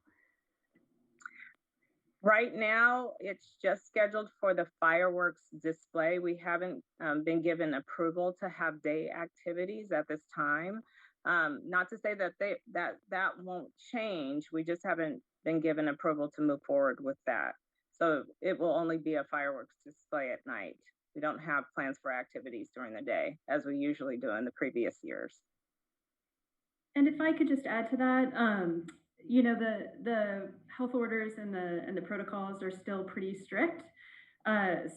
Right now, it's just scheduled for the fireworks display. We haven't been given approval to have day activities at this time. Not to say that that won't change. We just haven't been given approval to move forward with that. So it will only be a fireworks display at night. We don't have plans for activities during the day, as we usually do in the previous years.
And if I could just add to that, the health orders and the protocols are still pretty strict.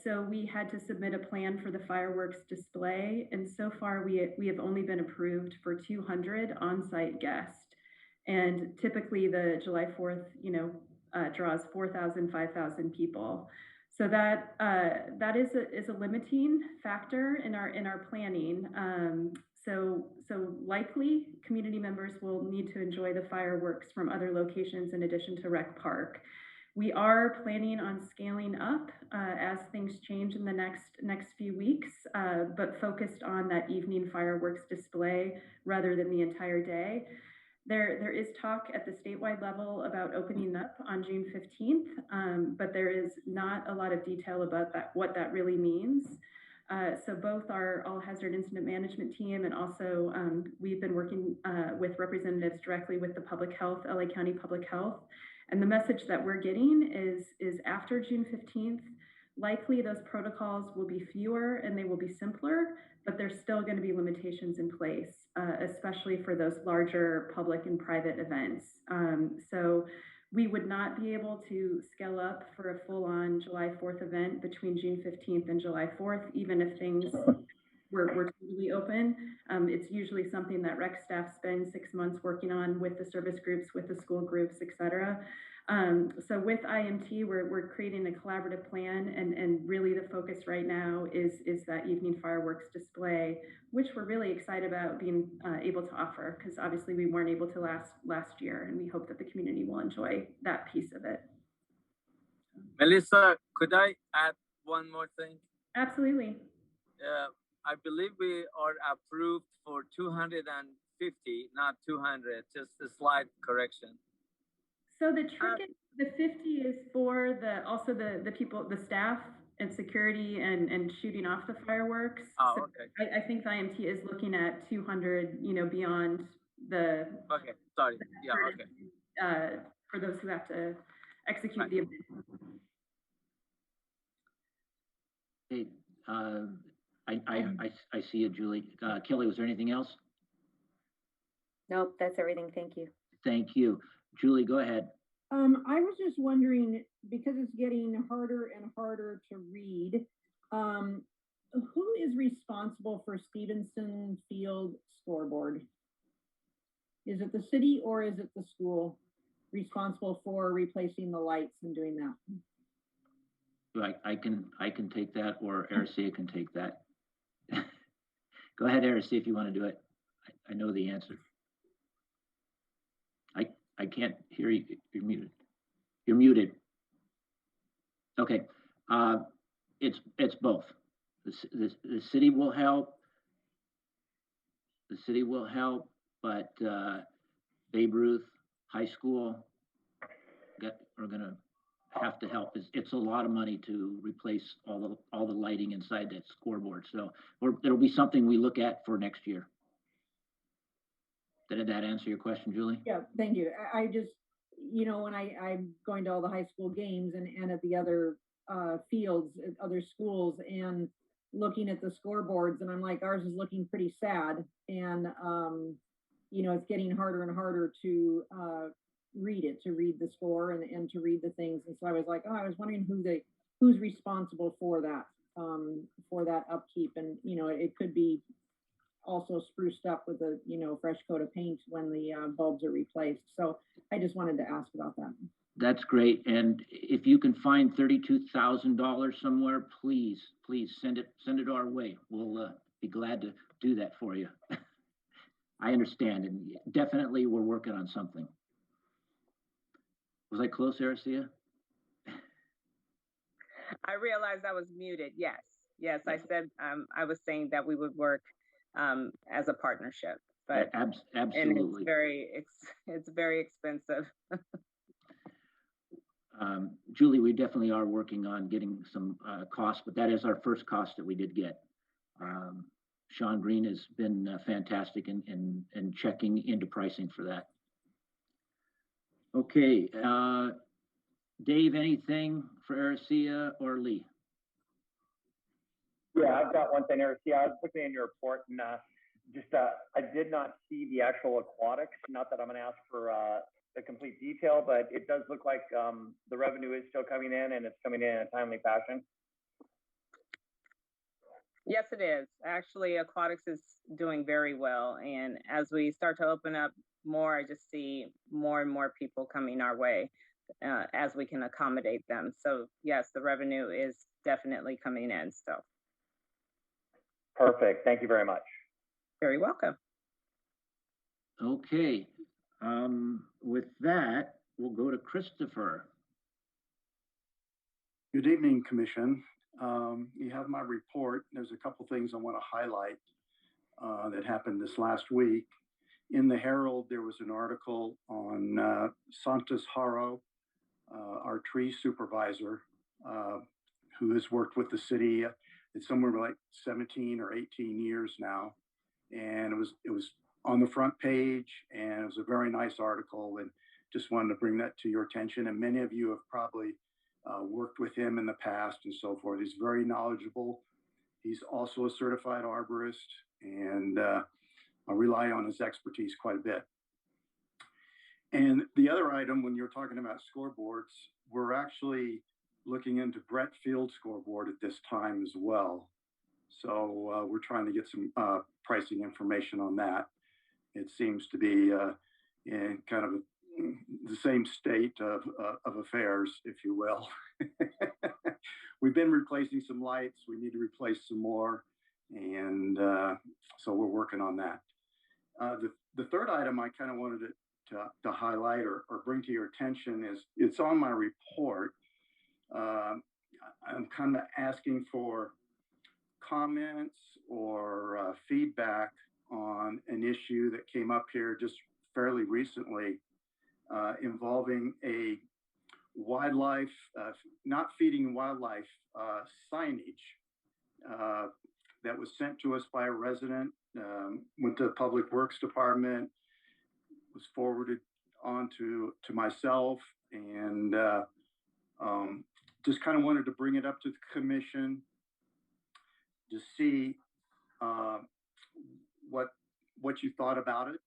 So we had to submit a plan for the fireworks display, and so far we have only been approved for 200 on-site guests. And typically the July 4th, draws 4,000, 5,000 people. So that is a limiting factor in our planning. So likely community members will need to enjoy the fireworks from other locations in addition to Rec Park. We are planning on scaling up as things change in the next few weeks, but focused on that evening fireworks display rather than the entire day. There is talk at the statewide level about opening up on June 15th, but there is not a lot of detail about what that really means. So both our all hazard incident management team and also we've been working with representatives directly with the public health, LA County Public Health. And the message that we're getting is after June 15th, likely those protocols will be fewer and they will be simpler, but there's still going to be limitations in place, especially for those larger public and private events. So we would not be able to scale up for a full-on July 4th event between June 15th and July 4th, even if things were totally open. It's usually something that rec staff spend 6 months working on with the service groups, with the school groups, et cetera. So with IMT, we're creating a collaborative plan, and really the focus right now is that evening fireworks display, which we're really excited about being able to offer, because obviously we weren't able to last year, and we hope that the community will enjoy that piece of it.
Melissa, could I add one more thing?
Absolutely.
I believe we are approved for 250, not 200, just a slight correction.
So the trick is the 50 is for also the people, the staff and security and shooting off the fireworks.
Oh,
so
okay.
I think the IMT is looking at 200, beyond the.
Okay, sorry. Yeah, okay.
For those who have to execute the event.
Hey, I see you, Julie. Kelly, was there anything else?
Nope, that's everything. Thank you.
Thank you. Julie, go ahead.
I was just wondering, because it's getting harder and harder to read, who is responsible for Stevenson Field scoreboard? Is it the city or is it the school responsible for replacing the lights and doing that?
I can take that, or Aricia can take that. Go ahead, Aricia, if you want to do it. I know the answer. I can't hear you. You're muted. You're muted. Okay. It's both. The city will help. The city will help, but Babe Ruth High School are going to have to help. It's a lot of money to replace all the lighting inside that scoreboard. So it'll be something we look at for next year. Did that answer your question, Julie?
Yeah, thank you. I just, when I'm going to all the high school games and at the other fields at other schools and looking at the scoreboards, and I'm like, ours is looking pretty sad. And, it's getting harder and harder to read the score and to read the things. And so I was like, I was wondering who's responsible for that upkeep. And, it could be also spruced up with a fresh coat of paint when the bulbs are replaced. So I just wanted to ask about that.
That's great. And if you can find $32,000 somewhere, please send it our way. We'll be glad to do that for you. I understand, and definitely we're working on something. Was I close, Aricia?
I realized I was muted. Yes. I said I was saying that we would work as a partnership, but
absolutely,
and it's very expensive.
Julie, we definitely are working on getting some costs, but that is our first cost that we did get. Sean Green has been fantastic in checking into pricing for that. Okay, Dave, anything for Aricia or Lee?
Yeah, I've got one thing, Aricia. I was looking in your report and I did not see the actual aquatics. Not that I'm going to ask for the complete detail, but it does look like the revenue is still coming in, and it's coming in a timely fashion.
Yes, it is. Actually, aquatics is doing very well. And as we start to open up more, I just see more and more people coming our way as we can accommodate them. So yes, the revenue is definitely coming in still.
Perfect. Thank you very much.
Very welcome.
Okay. With that, we'll go to Christopher.
Good evening, Commission. You have my report. There's a couple things I want to highlight that happened this last week. in the Herald, there was an article on Santos Haro, our tree supervisor, who has worked with the city. It's somewhere like 17 or 18 years now. And it was on the front page, and it was a very nice article, and just wanted to bring that to your attention. And many of you have probably worked with him in the past and so forth. He's very knowledgeable. He's also a certified arborist, and I rely on his expertise quite a bit. And the other item, when you're talking about scoreboards, we're actually looking into Brett Field scoreboard at this time as well. So we're trying to get some pricing information on that. It seems to be in kind of the same state of affairs, if you will. We've been replacing some lights. We need to replace some more. And so we're working on that. The third item I kind of wanted to highlight or bring to your attention is it's on my report. I'm kind of asking for comments or feedback on an issue that came up here just fairly recently involving a wildlife, not feeding wildlife signage that was sent to us by a resident, went to the Public Works Department, was forwarded on to myself, and just kind of wanted to bring it up to the commission to see what you thought about it.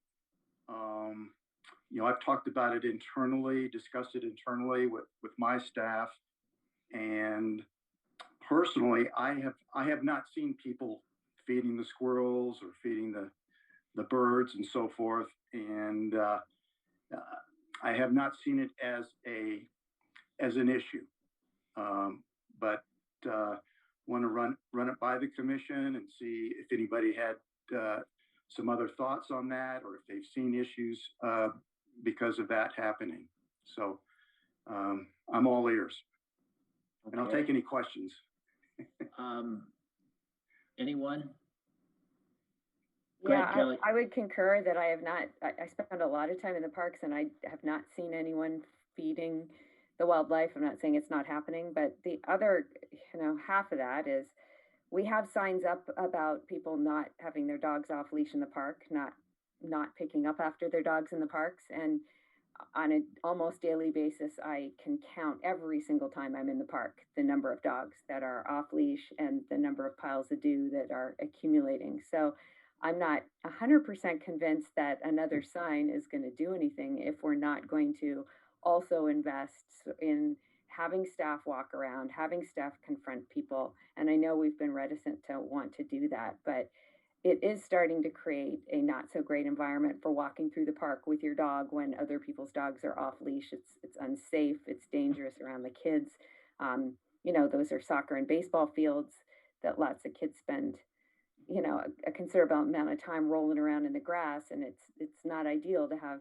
You know, I've talked about it internally, discussed it internally with my staff, and personally, I have not seen people feeding the squirrels or feeding the birds and so forth, and I have not seen it as an issue. But want to run it by the commission and see if anybody had some other thoughts on that, or if they've seen issues because of that happening. So I'm all ears. Okay. And I'll take any questions.
Anyone?
Yeah, I would concur that I have not, I spent a lot of time in the parks, and I have not seen anyone feeding the wildlife. I'm not saying it's not happening, but the other, half of that is we have signs up about people not having their dogs off leash in the park, not picking up after their dogs in the parks. And on an almost daily basis, I can count every single time I'm in the park the number of dogs that are off leash and the number of piles of dew that are accumulating. So I'm not 100% convinced that another sign is going to do anything if we're not going to also invest in having staff walk around, having staff confront people. And I know we've been reticent to want to do that, but it is starting to create a not so great environment for walking through the park with your dog when other people's dogs are off leash. It's unsafe. It's dangerous around the kids. Those are soccer and baseball fields that lots of kids spend, a considerable amount of time rolling around in the grass, and it's not ideal to have,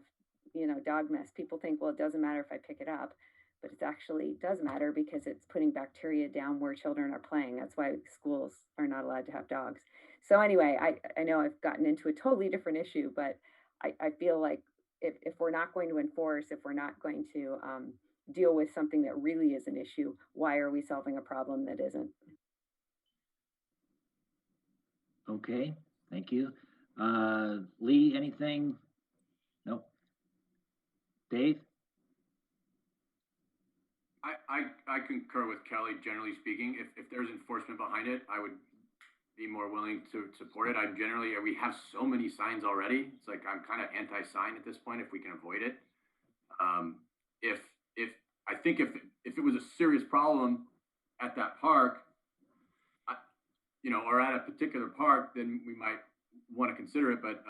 dog mess. People think, well, it doesn't matter if I pick it up, but it actually does matter because it's putting bacteria down where children are playing. That's why schools are not allowed to have dogs. So anyway, I know I've gotten into a totally different issue, but I feel like if we're not going to enforce, if we're not going to deal with something that really is an issue, why are we solving a problem that isn't?
Okay, thank you. Lee, anything? Nope. Dave?
I concur with Kelly, generally speaking. If there's enforcement behind it, I would be more willing to support it. We have so many signs already. It's like I'm kind of anti-sign at this point if we can avoid it. If it was a serious problem at that park, or at a particular park, then we might want to consider it. But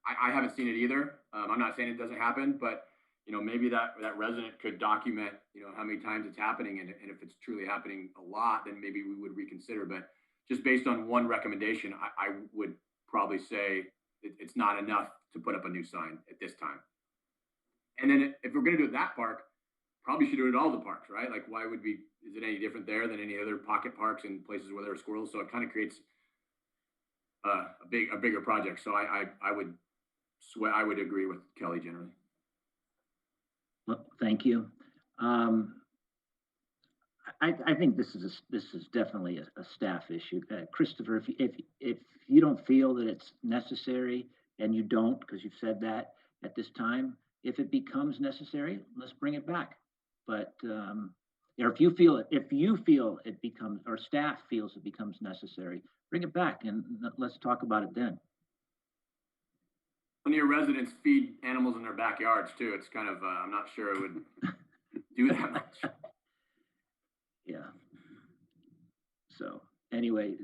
I haven't seen it either. I'm not saying it doesn't happen, but maybe that resident could document, how many times it's happening, and if it's truly happening a lot, then maybe we would reconsider. But just based on one recommendation, I would probably say it's not enough to put up a new sign at this time. And then if we're going to do it at that park, probably should do it at all the parks, right? Like, why would we? Is it any different there than any other pocket parks and places where there are squirrels? So it kind of creates a bigger project. So I would agree with Kelly generally.
Well, thank you. I think this is definitely a staff issue. Christopher, if you don't feel that it's necessary, and you don't, because you've said that at this time, if it becomes necessary, let's bring it back. But or if you feel it becomes, or staff feels it becomes necessary, bring it back and let's talk about it then.
When your residents feed animals in their backyards too, it's kind of I'm not sure it would do that much.
Yeah. So anyway,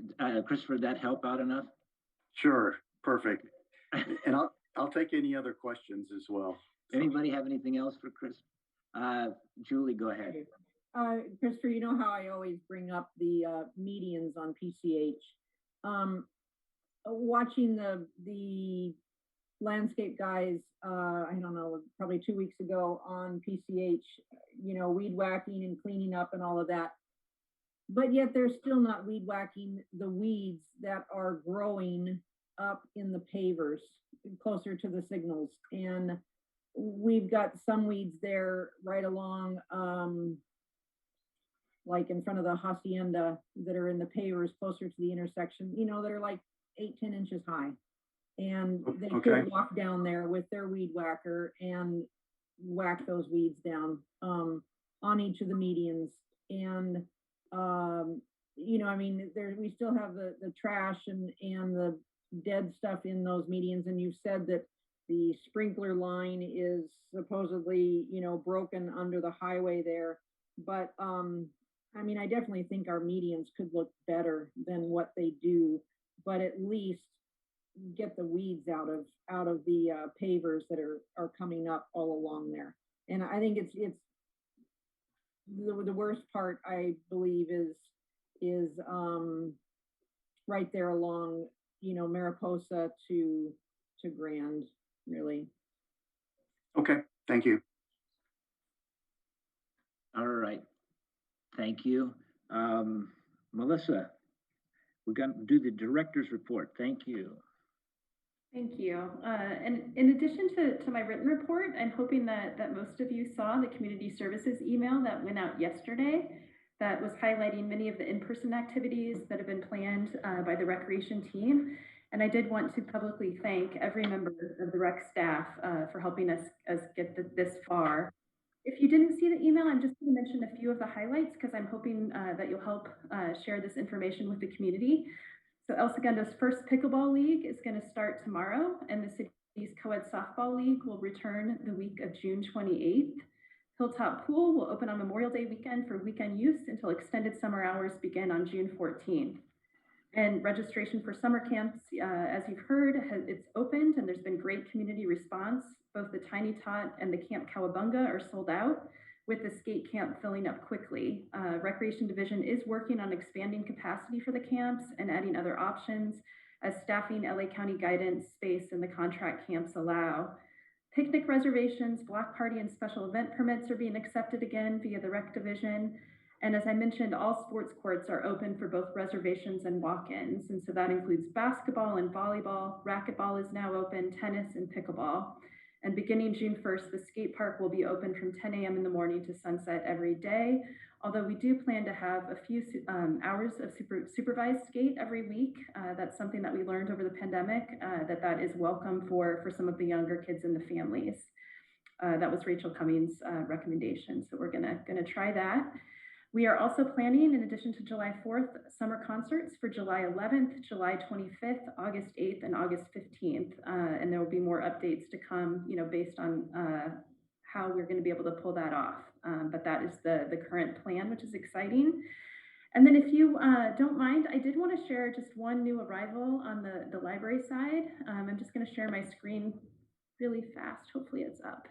Christopher, that help out enough?
Sure, perfect. And I'll take any other questions as well.
Anybody have anything else for Chris? Julie, go ahead.
Christopher, you know how I always bring up the medians on PCH. Watching the landscape guys, I don't know, probably 2 weeks ago on PCH, you know, weed whacking and cleaning up and all of that. But yet they're still not weed whacking the weeds that are growing up in the pavers closer to the signals. And we've got some weeds there right along, like in front of the hacienda that are in the pavers closer to the intersection, you know, that are like 8-10 inches high. And they could walk down there with their weed whacker and whack those weeds down on each of the medians. And you know, I mean, we still have the trash and the dead stuff in those medians. And you've said that the sprinkler line is supposedly, you know, broken under the highway there. But I mean, I definitely think our medians could look better than what they do, but at least get the weeds out of the pavers that are coming up all along there. And I think it's the worst part, I believe, is right there along, you know, Mariposa to Grand, really.
Okay, thank you.
All right, thank you. Melissa, we're going to do the director's report. Thank you.
Thank you. And in addition to my written report, I'm hoping that most of you saw the community services email that went out yesterday that was highlighting many of the in-person activities that have been planned by the recreation team. And I did want to publicly thank every member of the rec staff for helping us get this far. If you didn't see the email, I'm just going to mention a few of the highlights because I'm hoping that you'll help share this information with the community. So El Segundo's first pickleball league is going to start tomorrow, and the city's co-ed softball league will return the week of June 28th. Hilltop Pool will open on Memorial Day weekend for weekend use until extended summer hours begin on June 14th. And registration for summer camps, as you've heard, it's opened, and there's been great community response. Both the Tiny Tot and the Camp Cowabunga are sold out, with the skate camp filling up quickly. Recreation Division is working on expanding capacity for the camps and adding other options as staffing, LA County guidance, space, and the contract camps allow. Picnic reservations, block party, and special event permits are being accepted again via the Rec Division. And as I mentioned, all sports courts are open for both reservations and walk-ins. And so that includes basketball and volleyball. Racquetball is now open, tennis, and pickleball. And beginning June 1st, the skate park will be open from 10 a.m. in the morning to sunset every day. Although we do plan to have a few hours of supervised skate every week. That's something that we learned over the pandemic, that is welcome for some of the younger kids and the families. That was Rachel Cummings' recommendation. So we're gonna try that. We are also planning, in addition to July 4th, summer concerts for July 11th, July 25th, August 8th, and August 15th. And there will be more updates to come, you know, based on how we're going to be able to pull that off. But that is the current plan, which is exciting. And then if you don't mind, I did want to share just one new arrival on the library side. I'm just going to share my screen really fast. Hopefully it's up.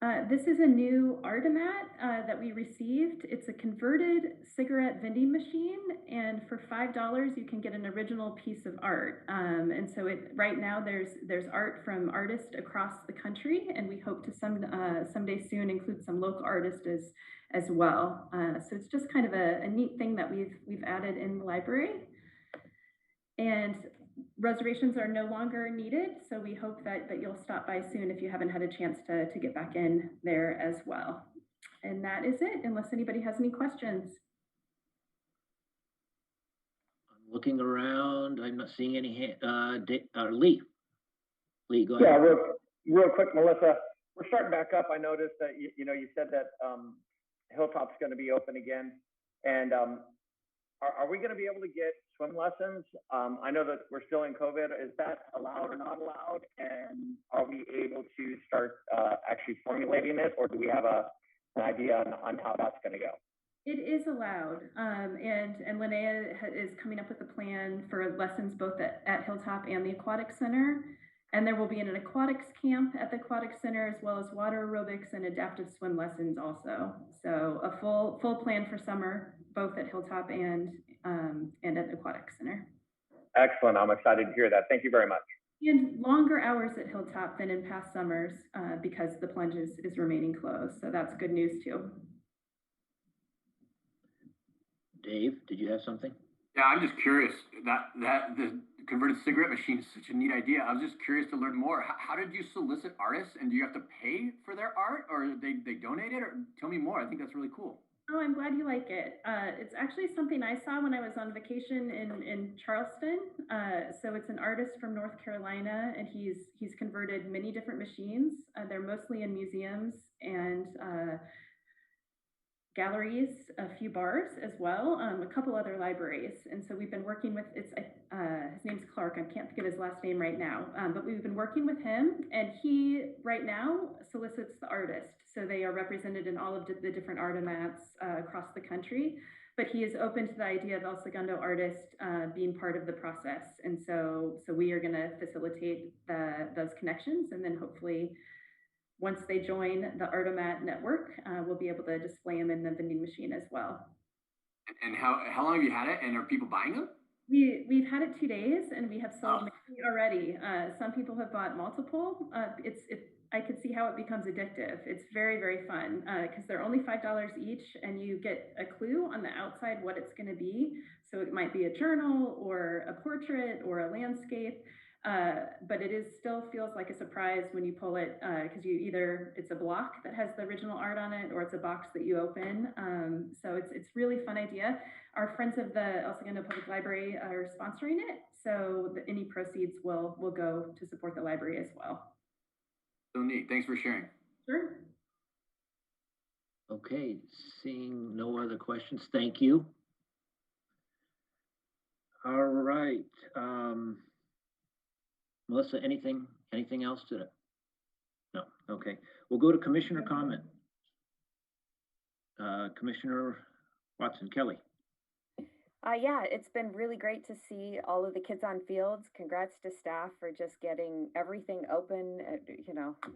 This is a new Artemat that we received. It's a converted cigarette vending machine, and for $5 you can get an original piece of art. And so right now there's art from artists across the country, and we hope to someday soon include some local artists as well. So it's just kind of a neat thing that we've added in the library. And reservations are no longer needed, so we hope that you'll stop by soon if you haven't had a chance to get back in there as well. And that is it, unless anybody has any questions.
I'm looking around, I'm not seeing any Lee. Lee, go ahead.
Yeah, real quick, Melissa, we're starting back up. I noticed that, you said that Hilltop's going to be open again. And are we going to be able to get swim lessons? I know that we're still in COVID. Is that allowed or not allowed? And are we able to start actually formulating it, or do we have an idea on how that's going to go?
It is allowed, and Linnea is coming up with a plan for lessons both at Hilltop and the Aquatic Center. And there will be an aquatics camp at the Aquatic Center, as well as water aerobics and adaptive swim lessons also. So a full plan for summer, both at Hilltop and at the Aquatic Center.
Excellent. I'm excited to hear that. Thank you very much.
And longer hours at Hilltop than in past summers because the plunge is remaining closed. So that's good news too.
Dave, did you have something?
Yeah, I'm just curious. That the converted cigarette machine is such a neat idea. I was just curious to learn more. How did you solicit artists, and do you have to pay for their art, or they donate it? Or tell me more. I think that's really cool.
Oh, I'm glad you like it. It's actually something I saw when I was on vacation in Charleston. So it's an artist from North Carolina, and he's converted many different machines. They're mostly in museums and galleries, a few bars as well, a couple other libraries. And so we've been working with, his name's Clark, I can't think of his last name right now, but we've been working with him, and he right now solicits the artist. So they are represented in all of the different Artemats across the country, but he is open to the idea of El Segundo artists being part of the process. And so we are gonna facilitate those connections, and then hopefully once they join the Artemat network, we'll be able to display them in the vending machine as well.
And how long have you had it, and are people buying them?
We've had it 2 days, and we have sold many already. Some people have bought multiple. I could see how it becomes addictive. It's very, very fun because they're only $5 each, and you get a clue on the outside what it's going to be. So it might be a journal or a portrait or a landscape. But it still feels like a surprise when you pull it because it's a block that has the original art on it, or it's a box that you open. So it's really fun idea. Our friends of the El Segundo Public Library are sponsoring it, so any proceeds will go to support the library as well.
So neat. Thanks for sharing.
Sure.
Okay, seeing no other questions, thank you. All right. Melissa, anything else to it? No, okay. We'll go to commissioner comment. Commissioner Watson, Kelly.
Yeah, it's been really great to see all of the kids on fields. Congrats to staff for just getting everything open.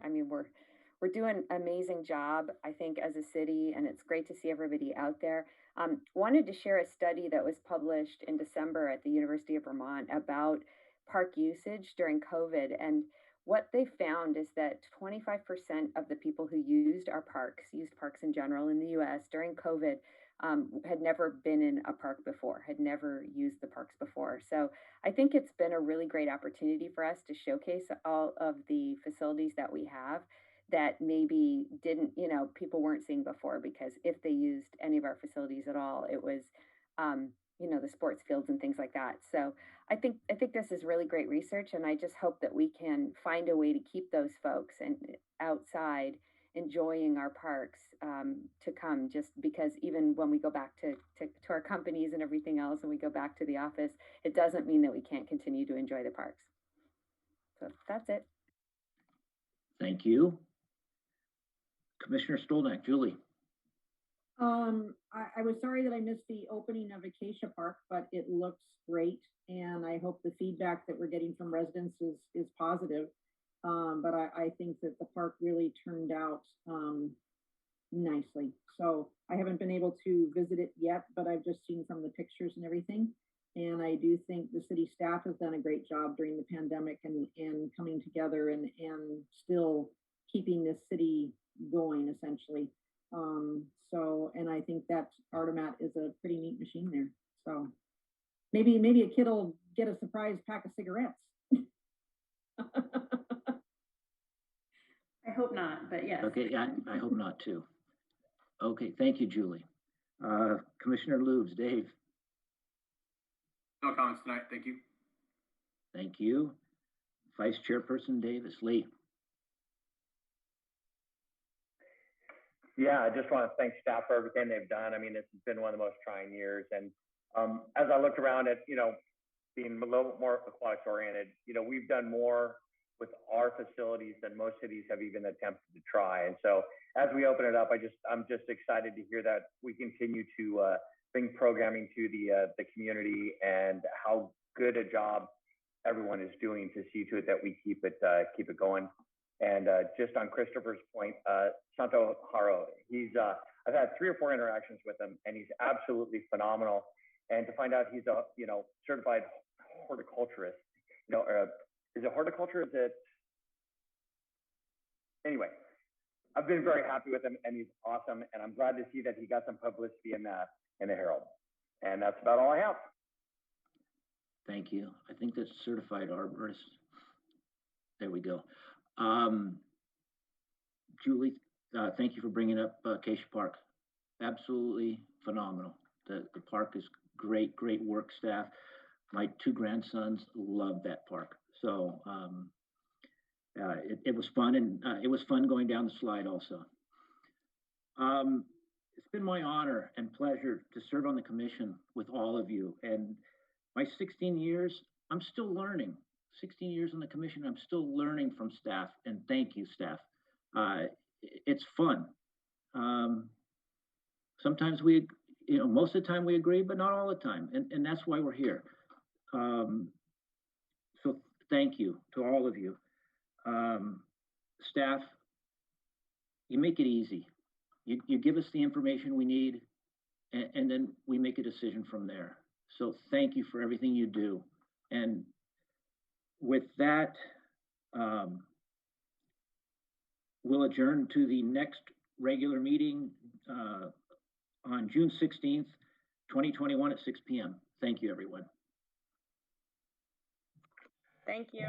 I mean, we're doing an amazing job, I think, as a city, and it's great to see everybody out there. Wanted to share a study that was published in December at the University of Vermont about park usage during COVID. And what they found is that 25% of the people who used parks in general in the US during COVID, had never been in a park before, had never used the parks before. So I think it's been a really great opportunity for us to showcase all of the facilities that we have that maybe people weren't seeing before, because if they used any of our facilities at all, it was, the sports fields and things like that. So I think this is really great research, and I just hope that we can find a way to keep those folks outside enjoying our parks to come, just because even when we go back to our companies and everything else, and we go back to the office, it doesn't mean that we can't continue to enjoy the parks. So that's it.
Thank you. Commissioner Stolnak, Julie.
I was sorry that I missed the opening of Acacia Park, but it looks great, and I hope the feedback that we're getting from residents is positive. But I think that the park really turned out nicely. So I haven't been able to visit it yet, but I've just seen from the pictures and everything. And I do think the city staff has done a great job during the pandemic and coming together and still keeping this city going essentially. And I think that Artemat is a pretty neat machine there. So maybe a kid will get a surprise pack of cigarettes.
I hope not, but yes.
Okay, I hope not too. Okay, thank you, Julie. Commissioner Lubes, Dave.
No comments tonight, thank you.
Thank you. Vice Chairperson Davis, Lee.
Yeah, I just want to thank staff for everything they've done. I mean, it's been one of the most trying years. And as I looked around at, being a little more aquatics oriented, we've done more with our facilities than most cities have even attempted to try. And so as we open it up, I'm just excited to hear that we continue to bring programming to the community and how good a job everyone is doing to see to it that we keep it going. And just on Christopher's point, Santo Haro, I've had 3 or 4 interactions with him, and he's absolutely phenomenal. And to find out he's a certified horticulturist, is it horticulture? Is it? Anyway, I've been very happy with him, and he's awesome. And I'm glad to see that he got some publicity in the Herald. And that's about all I have.
Thank you. I think that's certified arborist. There we go. Julie, thank you for bringing up Acacia Park. Absolutely phenomenal. The park is great work staff. My 2 grandsons love that park. So it was fun, and it was fun going down the slide also. It's been my honor and pleasure to serve on the commission with all of you. And my 16 years, I'm still learning. 16 years on the commission, I'm still learning from staff, and thank you, staff. It's fun. Sometimes most of the time we agree, but not all the time, and that's why we're here. So thank you to all of you. Staff, you make it easy. You give us the information we need, and then we make a decision from there. So thank you for everything you do. And with that, we'll adjourn to the next regular meeting on June 16th, 2021 at 6 p.m. Thank you, everyone.
Thank you.